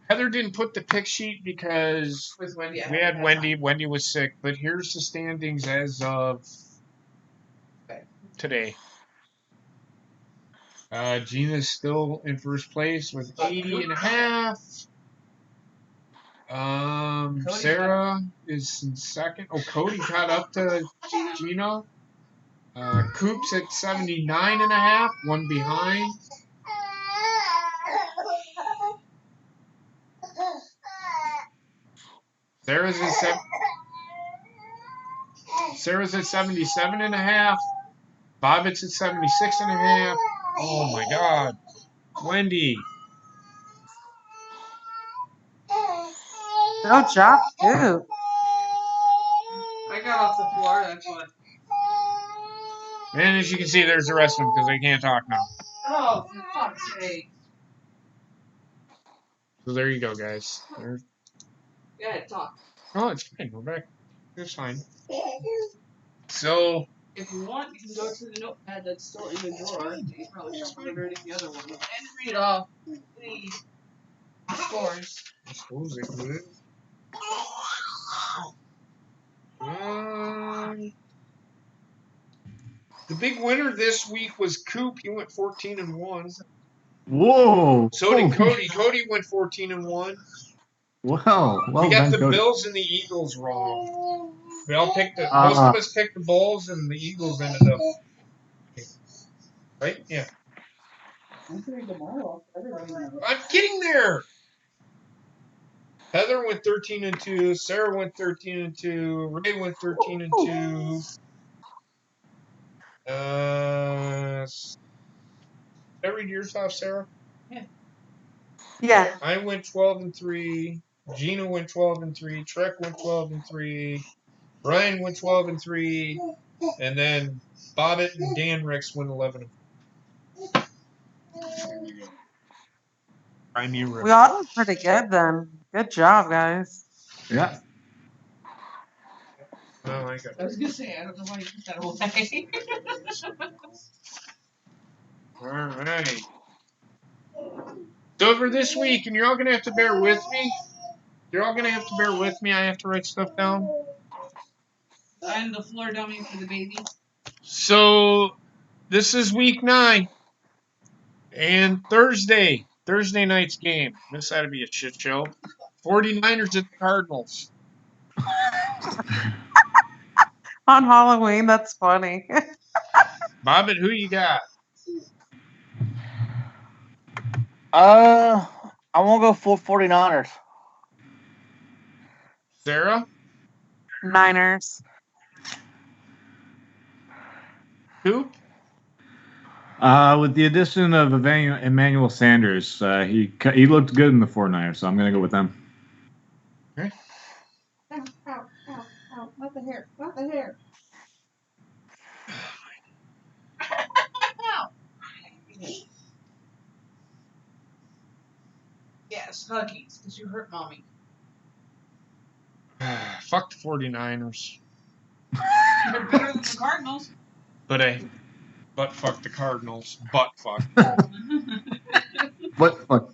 Heather didn't put the pick sheet because With Wendy, we had Wendy. Wendy was sick, but here's the standings as of today. Gina's still in first place with 80.5. Sarah is in second. Oh, Cody caught up to Gina. Coop's at 79.5, one behind. Sarah's at 77.5. Bobbitt's at 76.5. Oh my God, Wendy. Good job, too. I got off the floor, that's what. And as you can see, there's the rest of them because they can't talk now. Oh, for fuck's sake. So there you go, guys. Go ahead, talk. Oh, it's fine. We're back. It's fine. So, If you want, you can go to the notepad that's still in the drawer. You probably shuffled it right in the other one. And read off the scores. I suppose they could. The big winner this week was Coop. He went 14-1. Whoa. So did Cody. Cody went 14-1. Wow. Well We got done, the Cody. Bills and the Eagles wrong. We all picked most of us picked the Bulls, and the Eagles ended up. Right? Yeah. I'm putting them all off. I'm getting there. Heather went 13-2. Sarah went 13-2. Ray went 13-2. Did I read yours off, Sarah? Yeah. I went 12-3. Gina went 12-3. Trek went 12-3. Ryan went 12-3. And then Bobbitt and Dan Rex went 11-4. We all did pretty good then. Good job, guys. Yeah. Oh, I got I was going to say, I don't know why you put that away. All right. So for this week, and you're all going to have to bear with me. You're all going to have to bear with me. I have to write stuff down. I'm the floor dummy for the baby. So this is week 9. And Thursday night's game. This had to be a shit show. 49ers at the Cardinals. On Halloween, that's funny. Bobbit, who you got? I won't go for 49ers. Sarah? Niners. Who? With the addition of Emmanuel Sanders, he looked good in the 49ers, so I'm going to go with them. Okay. Ow, not the hair, not the hair. Ow. Yes, huggies, because you hurt mommy. Fuck the 49ers. They're better than the Cardinals. But fuck the Cardinals. But fuck. What? Fuck.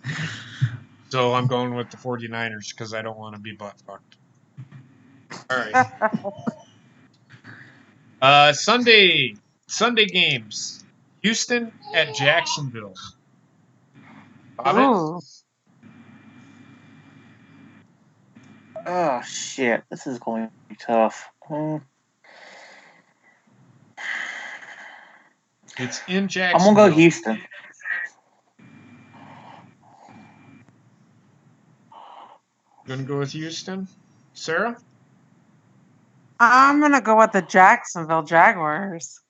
So I'm going with the 49ers because I don't want to be butt fucked. All right. Sunday games. Houston at Jacksonville. Ooh. Oh shit! This is going to be tough. It's in I'm Jacksonville. gonna go Houston. Gonna go with Houston. Sarah? I'm going to go with the Jacksonville Jaguars.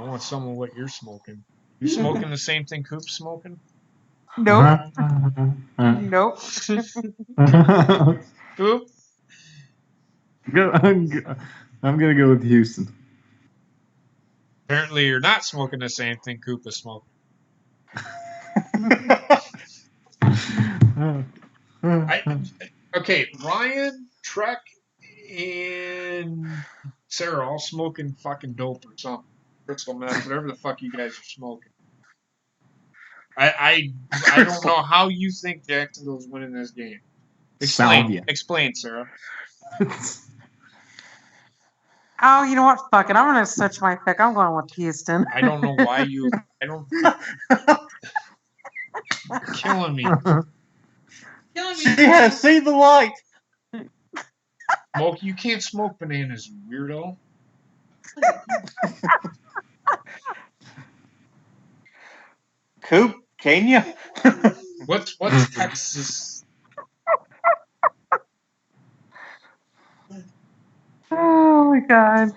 I want some of what you're smoking. You smoking the same thing Coop's smoking? Nope. Uh-huh. Nope. Coop? I'm gonna go with Houston. Apparently you're not smoking the same thing Coop is smoking. Okay, Ryan, Trek, and Sarah all smoking fucking dope or something. Crystal meth, whatever the fuck you guys are smoking. I don't know how you think Jacksonville's winning this game. Salvia. Explain, Sarah. Oh, you know what? Fuck it. I'm gonna switch my pick. I'm going with Houston. I don't know why you. I don't. Killing me. Killing She me. has seen the light. Smoke. You can't smoke bananas, you weirdo. Coop, can you? What's Texas? Oh my god.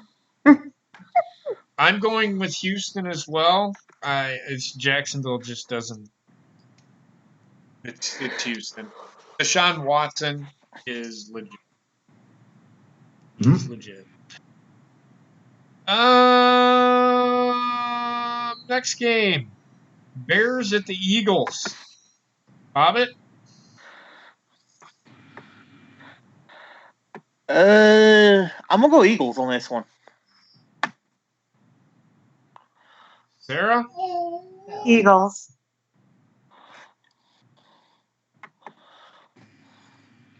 I'm going with Houston as well. It's Jacksonville just doesn't. It's Houston. Deshaun Watson is legit. He's legit. Next game, Bears at the Eagles. Bobbit. I'm gonna go Eagles on this one. Sarah. Eagles.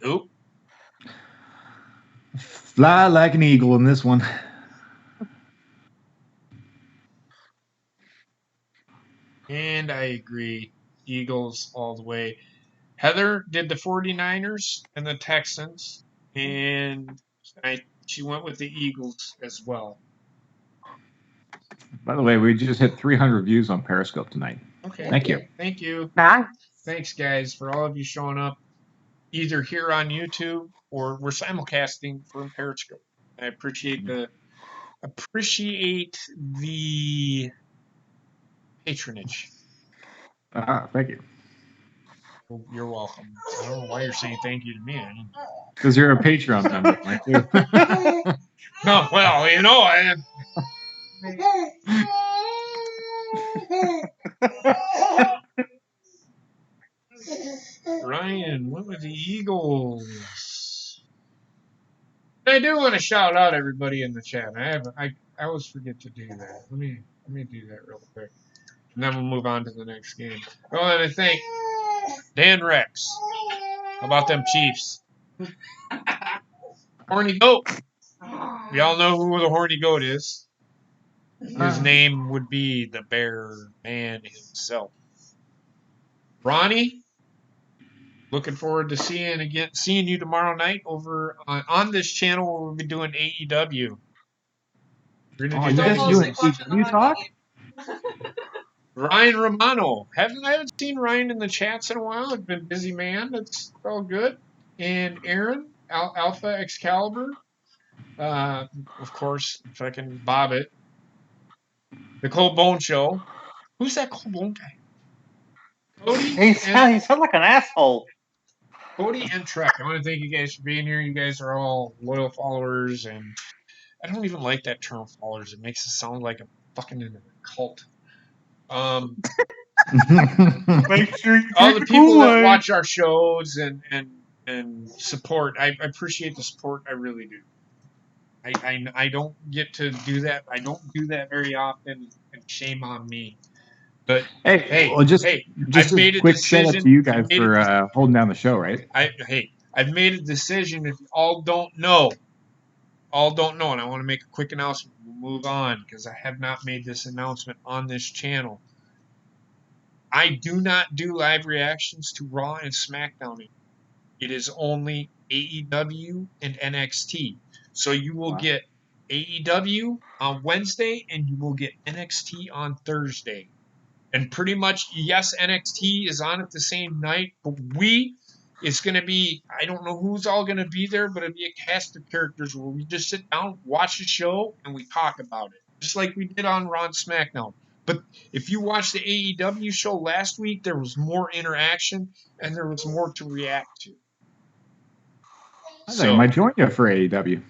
Nope. Fly like an eagle in this one. And I agree. Eagles all the way. Heather did the 49ers and the Texans, and she went with the Eagles as well. By the way, we just hit 300 views on Periscope tonight. Okay. Thank you. Thank you. Nice. Thanks, guys, for all of you showing up, either here on YouTube or we're simulcasting from Periscope. I appreciate the patronage. Thank you. You're welcome. I don't know why you're saying thank you to me. Because you're a Patreon member, Mike. No, well, you know, Ryan went with the Eagles. I do want to shout out everybody in the chat. I always forget to do that. Let me do that real quick, and then we'll move on to the next game. I want to thank Dan Rex. How about them Chiefs? Horny Goat. We all know who the Horny Goat is. His name would be the Bear Man himself. Ronnie, looking forward to seeing you tomorrow night over on this channel where we'll be doing AEW. We're gonna You guys are doing AEW talk? Ryan Romano. I haven't seen Ryan in the chats in a while. I've been a busy man. That's all good. And Aaron, Alpha Excalibur. Of course, fucking Bobbit. The Cole Bone Show. Who's that Cole Bone guy? Cody. He sounds like an asshole. Cody and Trek. I want to thank you guys for being here. You guys are all loyal followers, and I don't even like that term followers. It makes it sound like I'm fucking in a cult. Make sure you all the people that watch our shows and support, I appreciate the support. I really do. I don't get to do that. I don't do that very often, and shame on me. But hey, just I've made a quick decision. shout out to you guys for holding down the show, right? I've made a decision. If you all don't know, and I want to make a quick announcement. We'll move on because I have not made this announcement on this channel. I do not do live reactions to Raw and SmackDown. It is only AEW and NXT. So you will get AEW on Wednesday and you will get NXT on Thursday. And pretty much, yes, NXT is on at the same night, but it's going to be, I don't know who's all going to be there, but it'll be a cast of characters where we just sit down, watch the show, and we talk about it. just like we did on Raw and SmackDown. But if you watched the AEW show last week, there was more interaction and there was more to react to. I think I might join you for AEW.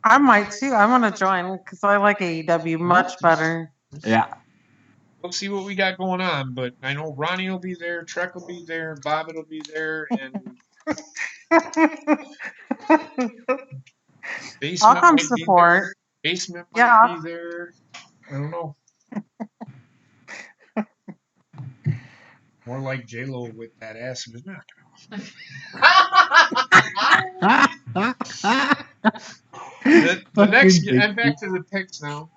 I might too. I want to join because I like AEW much better. Yeah. We'll see what we got going on, but I know Ronnie will be there, Trek will be there, Bobbit will be there, and Basement I'll come might support. be there. Basement might Yeah. be there. I don't know. More like J-Lo with that ass in his mouth. The next, I'm back to the picks now.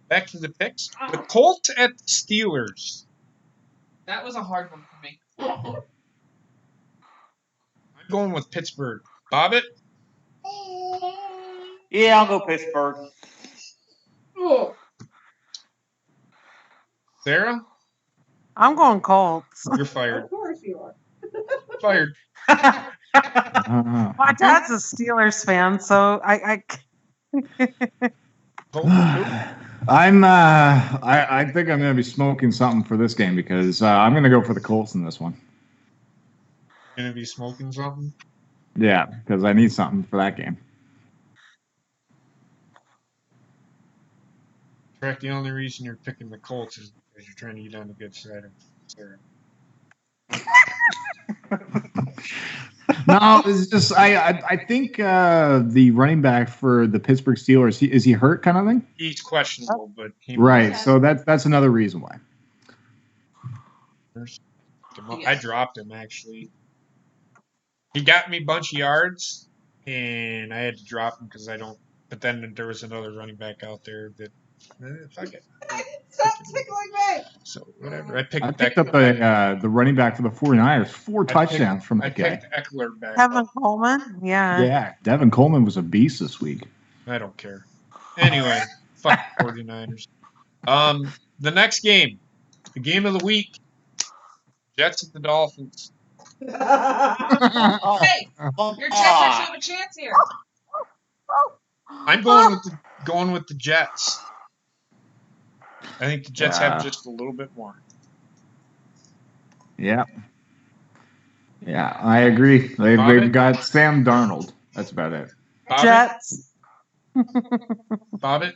Back to the picks. The Colts at the Steelers. That was a hard one for me. I'm going with Pittsburgh. Bobbit? Yeah, I'll go Pittsburgh. Oh. Sarah? I'm going Colts. You're fired. Of course you are. Fired. My dad's a Steelers fan, so I I think I'm going to be smoking something for this game because I'm going to go for the Colts in this one. Gonna be smoking something? Yeah, because I need something for that game. Trek, the only reason you're picking the Colts is because you're trying to get on the good side of Sarah. No, it's just I think the running back for the Pittsburgh Steelers, is he hurt kind of thing? He's questionable, but he Right. So that's another reason why. I dropped him actually. He got me a bunch of yards, and I had to drop him because I don't. But then there was another running back out there that. Fuck it. Stop tickling me. So whatever. I picked up the running back for the 49ers, 4 touchdowns from that guy. I picked Eckler back. Kevin Coleman. Yeah. Yeah, Devin Coleman was a beast this week. I don't care. Anyway, fuck 49ers. The next game, the game of the week, Jets at the Dolphins. Hey, your Jets actually have a chance here. I'm going with the Jets. I think the Jets have just a little bit more. Yeah. Yeah, I agree. They've got Sam Darnold. That's about it. Bobbit? Jets. Bobbit?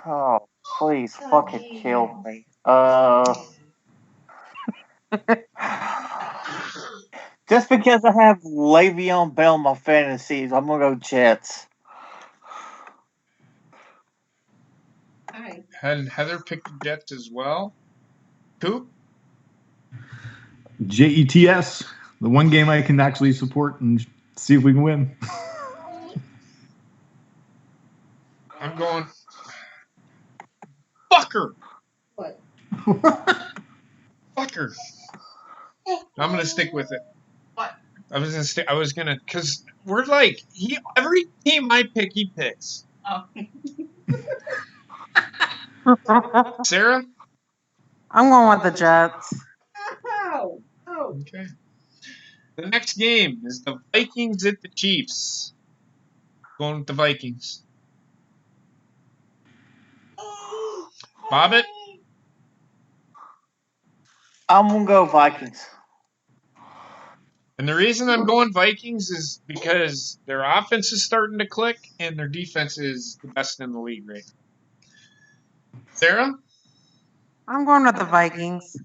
Oh, please fucking kill me. Just because I have Le'Veon Bell in my fantasies, I'm gonna go Jets. Hi. And Heather picked the Jets as well. Coop? Jets, the one game I can actually support and see if we can win. I'm going. Fucker! What? Fucker! I'm gonna stick with it. What? I was gonna, cause we're like every team I pick, he picks. Oh. Sarah? I'm going with the Jets. Ow. Oh. Okay. The next game is the Vikings at the Chiefs. Going with the Vikings. Bobbit? I'm gonna go Vikings. And the reason I'm going Vikings is because their offense is starting to click and their defense is the best in the league right now. Sarah? I'm going with the Vikings.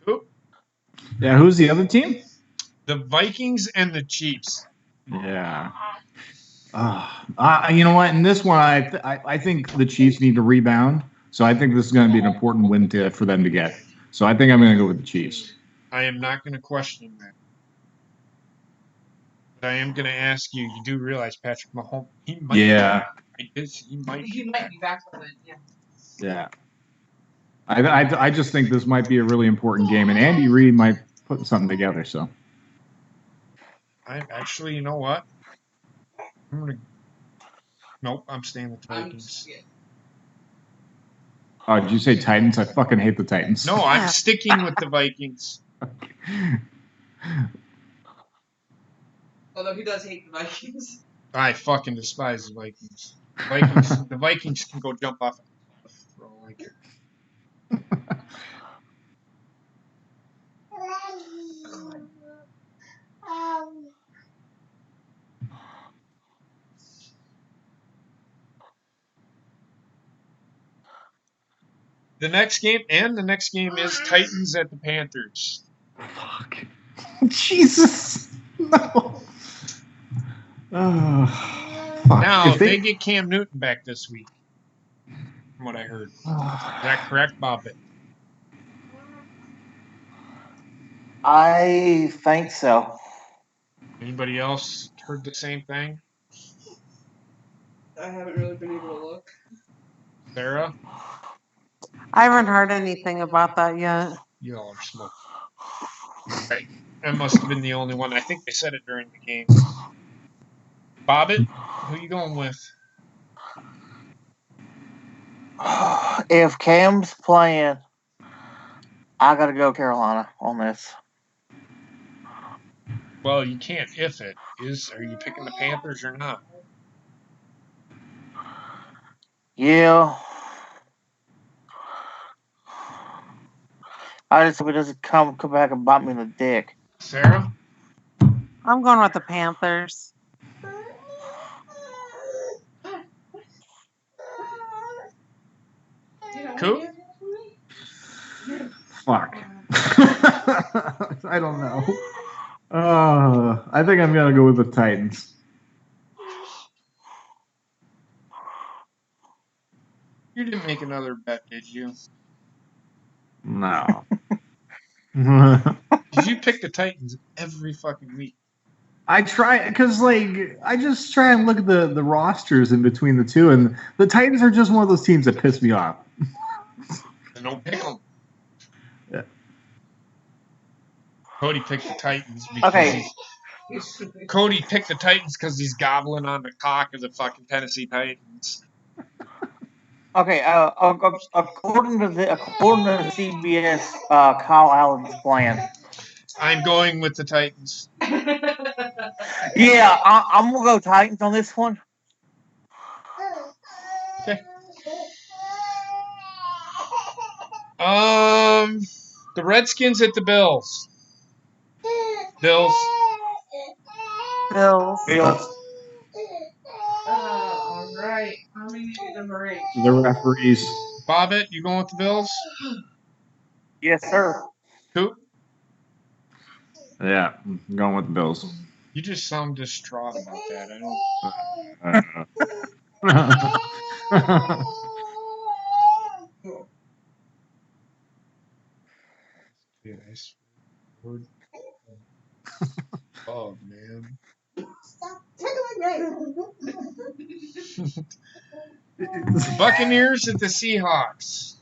Who? Yeah, who's the other team? The Vikings and the Chiefs. Yeah. You know what? In this one, I think the Chiefs need to rebound. So I think this is going to be an important win for them to get. So I think I'm going to go with the Chiefs. I am not going to question that. But I am going to ask you. You do realize Patrick Mahomes? He might. Yeah. He might be back for that. Yeah. Yeah. I just think this might be a really important game, and Andy Reid might put something together. So. I actually, you know what? I'm gonna. Nope, I'm staying with the Vikings. Oh, did you say Titans? I fucking hate the Titans. No, I'm sticking with the Vikings. Although he does hate the Vikings. I fucking despise the Vikings. The Vikings can go jump off a cliff for all I care. The next game is Titans at the Panthers. Fuck. Jesus. No. Oh, fuck. Now, If they get Cam Newton back this week, from what I heard. Is that correct, Bob? I think so. Anybody else heard the same thing? I haven't really been able to look. Sarah? I haven't heard anything about that yet. You all are smoking. Right. I must have been the only one. I think they said it during the game. Bobbit, who you going with? If Cam's playing, I gotta go Carolina on this. Well, you can't if it is. Are you picking the Panthers or not? Yeah. I just hope it doesn't come back and bite me in the dick. Sarah? I'm going with the Panthers. Coop? Fuck. I don't know. I think I'm gonna go with the Titans. You didn't make another bet, did you? No. Did you pick the Titans every fucking week? I try because I just try and look at the rosters in between the two, and the Titans are just one of those teams that piss me off. Then don't pick them. Yeah. Cody picked the Titans because Okay. Cody picked the Titans because he's gobbling on the cock of the fucking Tennessee Titans. Okay, according to CBS, Kyle Allen's playing. I'm going with the Titans. Yeah, I'm gonna go Titans on this one. Okay. The Redskins at the Bills. Bills. Bills. All right. How many number 8? The referees. Bobbit, you going with the Bills? Yes, sir. Coop? Yeah, I'm going with the Bills. You just sound distraught about that. Yes. Oh, man. Buccaneers at the Seahawks.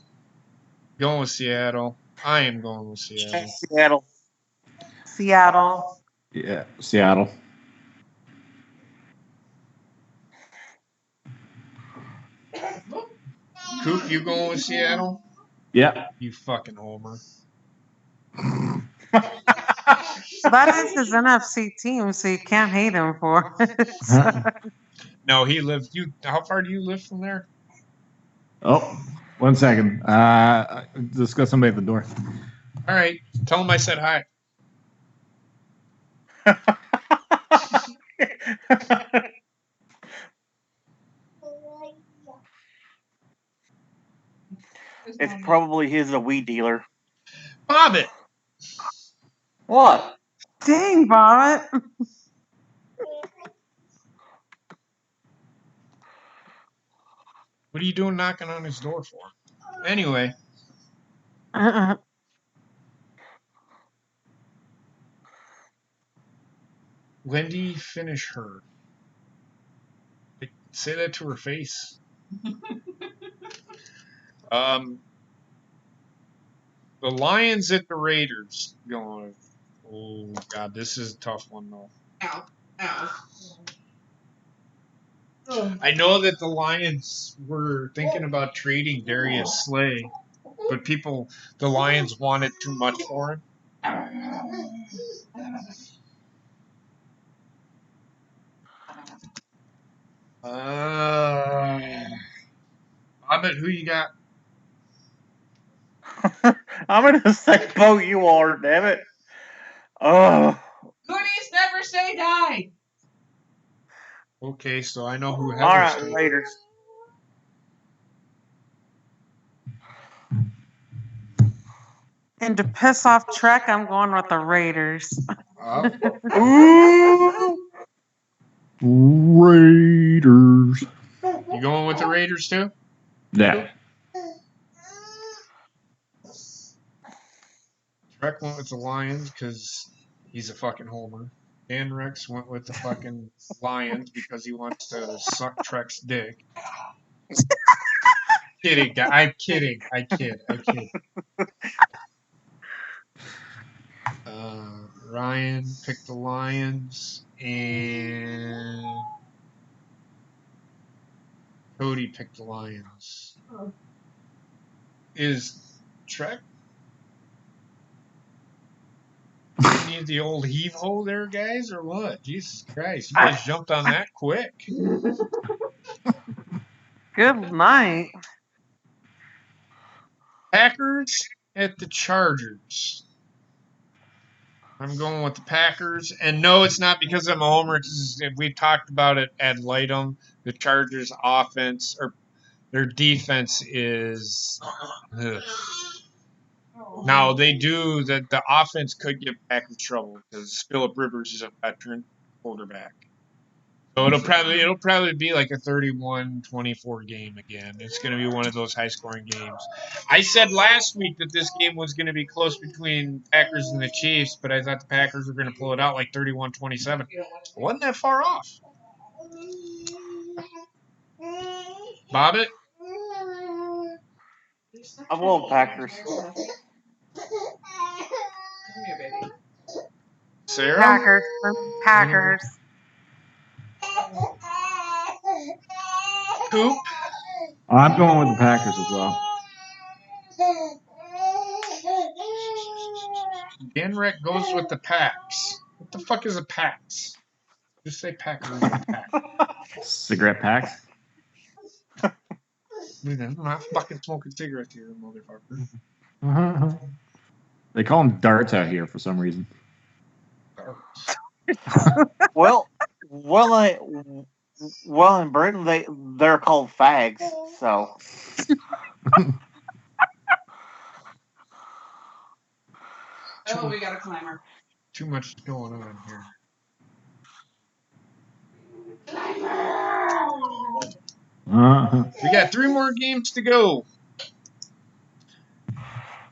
Going with Seattle. I am going with Seattle. Seattle. Seattle. Yeah, Seattle. Coop, you going with Seattle? Yeah. You fucking homer. That is his NFC team, so you can't hate him for it. No, he lived. How far do you live from there? Oh, 1 second. Just got somebody at the door. All right. Tell him I said hi. It's probably his a weed dealer. Bobbit. What? Dang, Bobbit. What are you doing knocking on his door for? Anyway. Wendy, finish her. Say that to her face. The Lions at the Raiders. Going. Oh God, this is a tough one though. Ow. Ow. I know that the Lions were thinking about trading Darius Slay, but the Lions wanted too much for him. I bet who you got? I'm in the same boat you are, damn it. Oh. Goodies never say die. Okay, so I know who All Heather's right, taking. Raiders. And to piss off Trek, I'm going with the Raiders. Ooh. Raiders. You going with the Raiders too? Yeah. Trek went with the Lions because he's a fucking homer. Dan Rex went with the fucking Lions because he wants to suck Trek's dick. Kidding, I'm kidding. I kid. Ryan picked the Lions and Cody picked the Lions. Is Trek? You need the old heave ho there, guys, or what? Jesus Christ, you guys jumped on that quick. Good night. Packers at the Chargers. I'm going with the Packers, and no, it's not because I'm a homer. We talked about it ad litem. The Chargers' offense or their defense is. Ugh. Now they do that. The offense could get back in trouble because Phillip Rivers is a veteran quarterback. So it'll probably be like a 31-24 game again. It's going to be one of those high scoring games. I said last week that this game was going to be close between Packers and the Chiefs, but I thought the Packers were going to pull it out like 31-27. It wasn't that far off. Bobbit? I'm going Packers. Come here, baby. Sarah? Packers. Coop? I'm going with the Packers as well. Ganrek goes with the Packs. What the fuck is a Packs? Just say Packers or Pack. Cigarette packs. Dude, I'm not fucking smoking cigarettes here, motherfucker. They call them darts out here for some reason. Well, in Britain they're called fags. So. Oh, we got a climber. Too much going on here. We got 3 more games to go.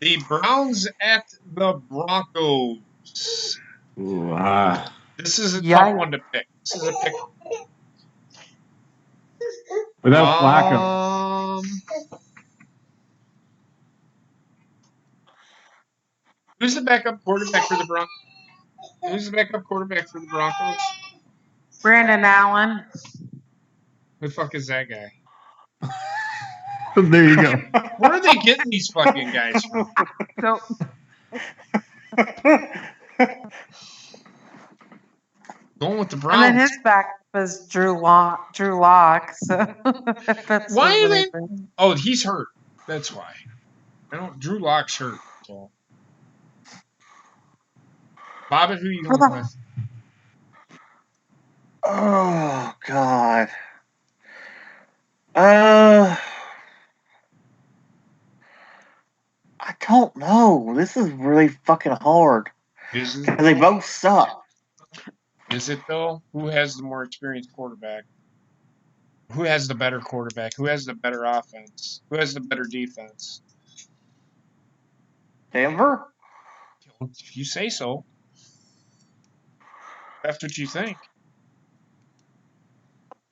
The Browns at the Broncos. Ooh, This is a Yeah. tough one to pick. This is a pick. without Flacco. Who's the backup quarterback for the Broncos? Who's the backup quarterback for the Broncos? Brandon Allen. Who the fuck is that guy? There you go. Where are they getting these fucking guys from? So Going with the and Browns. then his backup is Drew Lock. So that's Why are they? Oh, he's hurt. That's why. Drew Lock's hurt. So. Bobbitt, who you going with? Oh God. I don't know. This is really fucking hard. Is it? 'Cause they both suck. Is it though? Who has the more experienced quarterback? Who has the better quarterback? Who has the better offense? Who has the better defense? Denver? If you say so. That's what you think.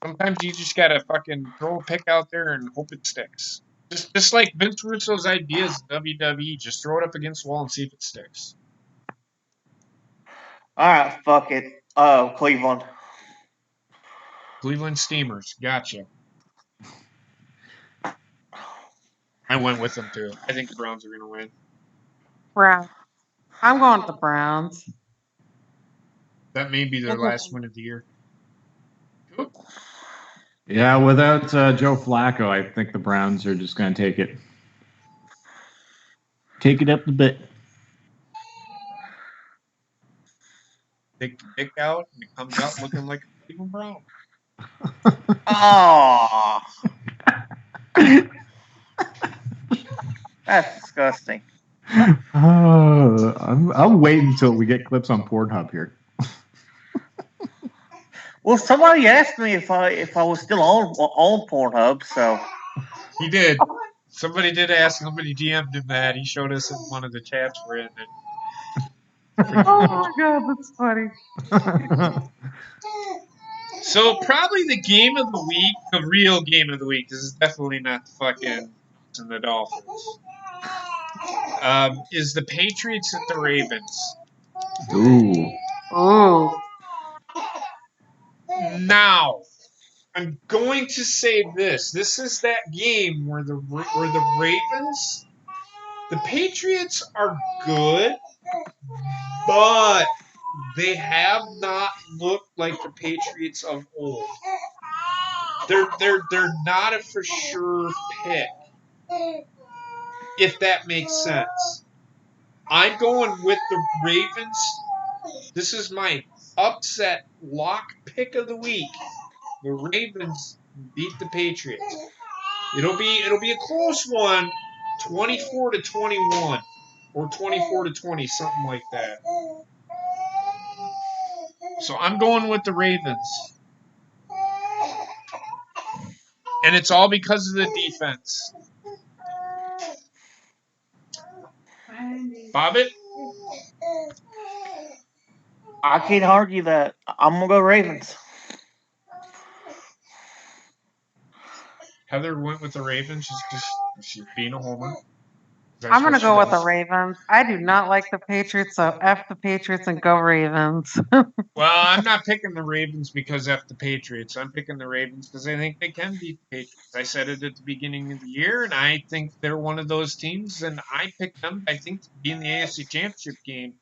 Sometimes you just gotta fucking throw a pick out there and hope it sticks. Just like Vince Russo's ideas in WWE, just throw it up against the wall and see if it sticks. Alright, fuck it. Cleveland. Cleveland Steamers, gotcha. I went with them too. I think the Browns are gonna win. Browns. I'm going with the Browns. That may be their last win of the year. Cool. Yeah, without Joe Flacco, I think the Browns are just going to take it. Take it up the butt. Take the dick out, and it comes out looking like a Cleveland Brown. Oh, that's disgusting. I'm waiting until we get clips on Pornhub here. Well, somebody asked me if I was still on Pornhub, so He did. Somebody did ask. Somebody DM'd him that. He showed us in one of the chats we're in. Oh my god, that's funny. So probably the game of the week, the real game of the week. This is definitely not the fucking and the Dolphins. Is the Patriots at the Ravens? Ooh. Ooh. Now, I'm going to say this. This is that game where the Ravens, the Patriots are good, but they have not looked like the Patriots of old. They're not a for sure pick, if that makes sense. I'm going with the Ravens. This is my upset lock pick of the week. The Ravens beat the Patriots. It'll be a close one, 24-21 or 24-20, something like that. So I'm going with the Ravens. And it's all because of the defense. Bobbit? I can't argue that. I'm gonna go Ravens. Heather went with the Ravens. She's being a homer. I'm going to go with the Ravens. I do not like the Patriots, so F the Patriots and go Ravens. Well, I'm not picking the Ravens because F the Patriots. I'm picking the Ravens because I think they can beat the Patriots. I said it at the beginning of the year, and I think they're one of those teams, and I picked them, I think, to be in the AFC Championship game.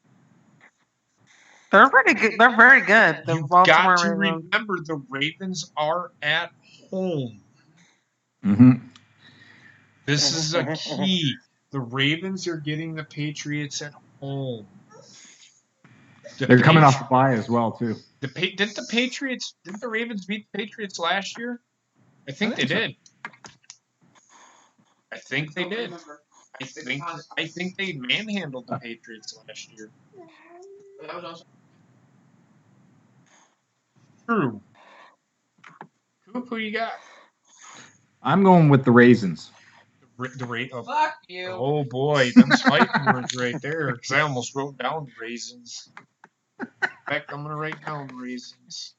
They're pretty good. They're very good. The You've Baltimore got to Ravens. remember the Ravens are at home. Mm-hmm. This is a key. The Ravens are getting the Patriots at home. They're coming off the bye as well, too. Didn't the Ravens beat the Patriots last year? I think they did. I think they did. I think they manhandled the Patriots last year. True. Who you got? I'm going with the Raisins. Fuck you. Oh boy, them fighting words right there. Because I almost wrote down raisins. In fact, I'm gonna write down raisins.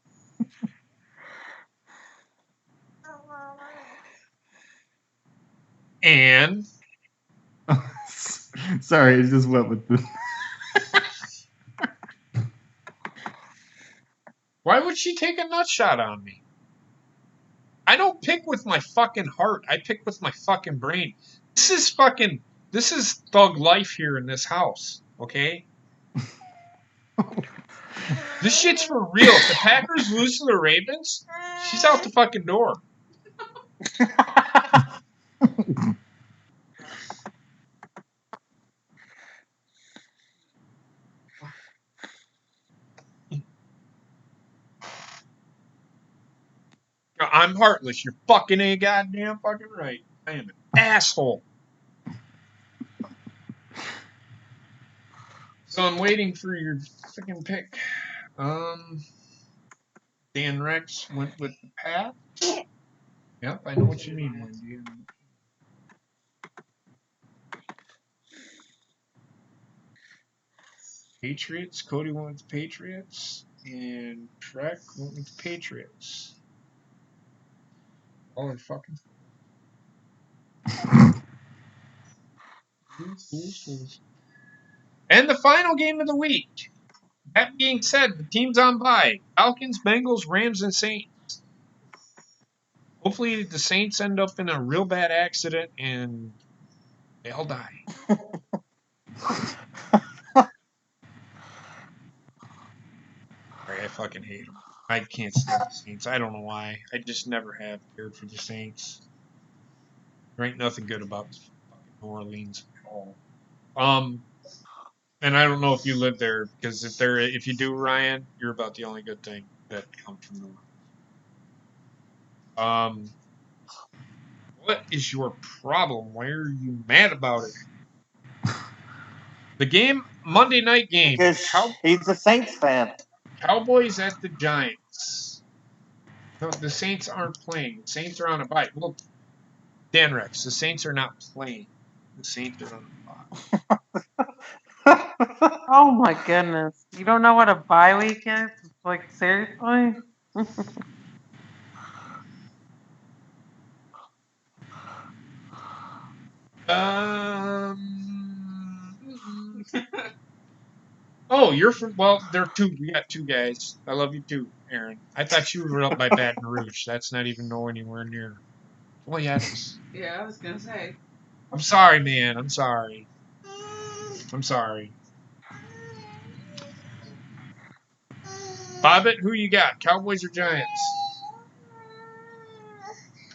And Sorry, it just went with the. why would she take a nut shot on me? I don't pick with my fucking heart. I pick with my fucking brain. This is thug life here in this house, okay? This shit's for real. If the Packers lose to the Ravens, she's out the fucking door. I'm heartless. You're fucking a goddamn fucking right. I am an asshole. So I'm waiting for your freaking pick. Dan Rex went with the Pat. Yep, I know what you mean, Wendy. Patriots. Cody went with the Patriots. And Trek went with the Patriots. All are fucking fools. And the final game of the week. That being said, the teams on bye. Falcons, Bengals, Rams, and Saints. Hopefully the Saints end up in a real bad accident and they all die. Sorry, I fucking hate them. I can't stand the Saints. I don't know why. I just never have cared for the Saints. There ain't nothing good about fucking New Orleans at all. And I don't know if you live there, because if you do, Ryan, you're about the only good thing that comes from New Orleans. What is your problem? Why are you mad about it? The game, Monday night game, Because he's a Saints fan. Cowboys at the Giants. No, the Saints aren't playing. The Saints are on a bye. Well, Dan Rex, the Saints are not playing. The Saints are on a bye. Oh my goodness. You don't know what a bye week is? Like, seriously? Oh, you're from. Well, there are two. We got two guys. I love you too, Aaron. I thought you were up by Baton Rouge. That's not even anywhere near. Well, yes. Yeah, I was gonna say. I'm sorry, man. I'm sorry. I'm sorry. Bobbit, who you got? Cowboys or Giants?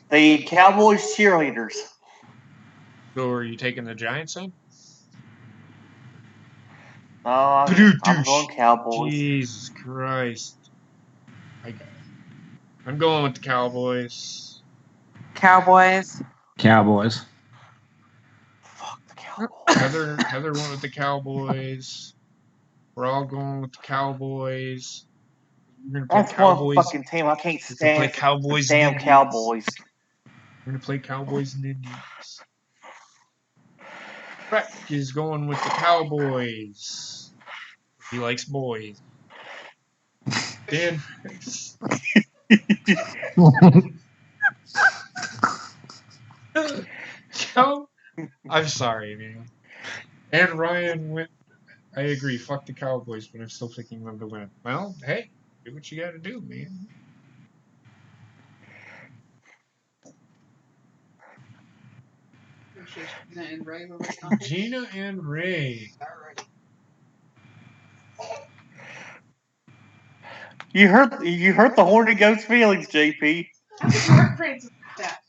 The Cowboys cheerleaders. So are you taking the Giants then? I'm going Cowboys. Jesus Christ. I'm going with the Cowboys. Cowboys. Cowboys. Fuck the Cowboys. Heather went with the Cowboys. We're all going with the Cowboys. That's one fucking team I can't stand. Play Cowboys. Damn Cowboys. We're gonna play Cowboys and Indians. Breck is going with the Cowboys. He likes boys. Dan. I'm sorry, man. And Ryan went. I agree. Fuck the Cowboys, but I'm still picking them to win. Well, hey, do what you got to do, man. Gina and Ray. Gina and Ray. You hurt the horny goat's feelings, JP. How could you hurt Francis like that?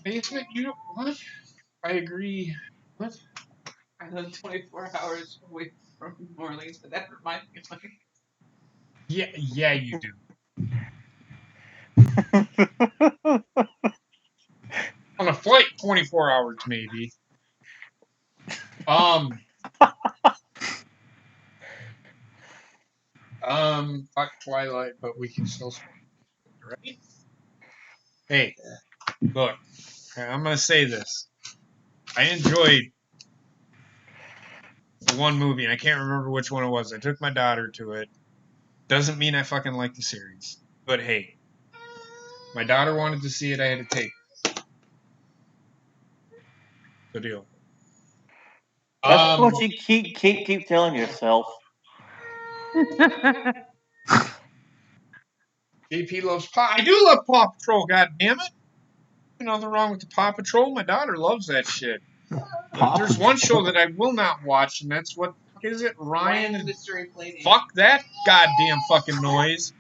Basement, you know what? I agree. What? I live 24 hours away from New Orleans, but that reminds me of like. Yeah, you do. On a flight, 24 hours maybe. Fuck Twilight, but we can still right? Hey, look, I'm gonna say this. I enjoyed the one movie, and I can't remember which one it was. I took my daughter to it. Doesn't mean I fucking like the series. But hey, my daughter wanted to see it, I had to take her. Good deal. That's what you keep telling yourself. JP loves Paw. I do love Paw Patrol, god damn it. There's nothing wrong with the Paw Patrol. My daughter loves that shit. There's one show that I will not watch, and that's what is it? Ryan Mystery Plane. Fuck that goddamn fucking noise.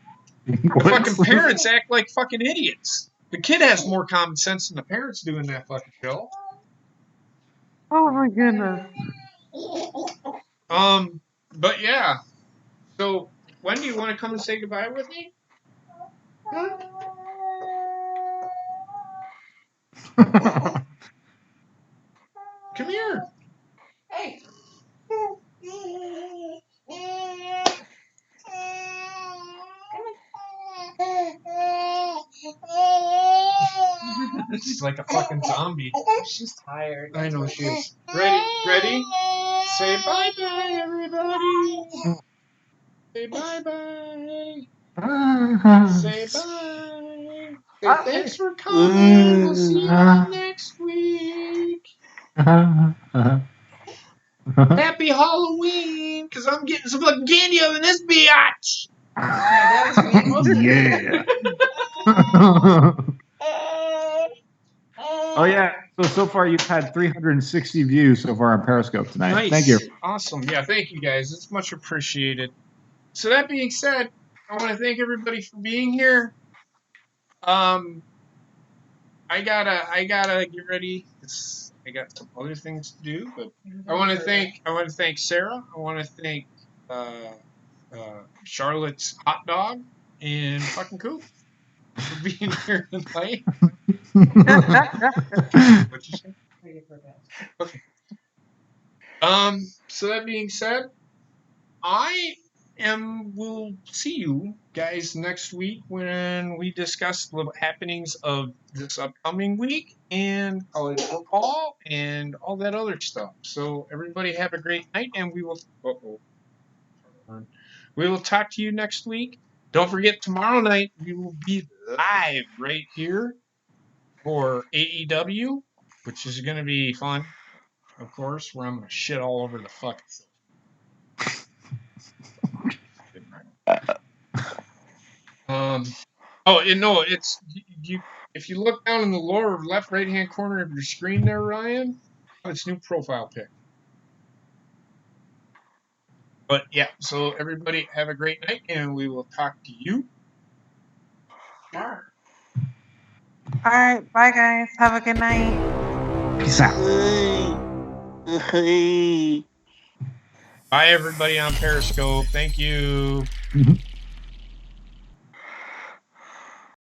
The fucking parents act like fucking idiots. The kid has more common sense than the parents do in that fucking show. Oh my goodness. But yeah. So when do you want to come and say goodbye with me? Huh? Come here. Hey. She's like a fucking zombie. She's tired. I know she is. Ready? Say bye-bye, everybody. Say bye-bye. Say bye. Say thanks for coming. We'll see you next week. Happy Halloween, because I'm getting some fucking candy up in this biatch. Yeah, that was me. Most of Yeah. Oh yeah. So far you've had 360 views so far on Periscope tonight. Nice. Thank you. Awesome. Yeah, thank you guys. It's much appreciated. So that being said, I want to thank everybody for being here. I gotta get ready. I got some other things to do, but I want to thank Sarah. I want to thank Charlotte's hot dog and fucking Coop for being here tonight. What'd you say? Okay. So that being said, will see you guys next week when we discuss the happenings of this upcoming week and college football and all that other stuff. So everybody have a great night, and we will talk to you next week. Don't forget, tomorrow night we will be live right here for AEW, which is going to be fun, of course, where I'm going to shit all over the fucking thing. It's you. If you look down in the lower left right hand corner of your screen there, Ryan, it's new profile pic. But yeah, so everybody have a great night, and we will talk to you tomorrow. All right, bye guys. Have a good night. Peace out. Bye everybody on Periscope. Thank you.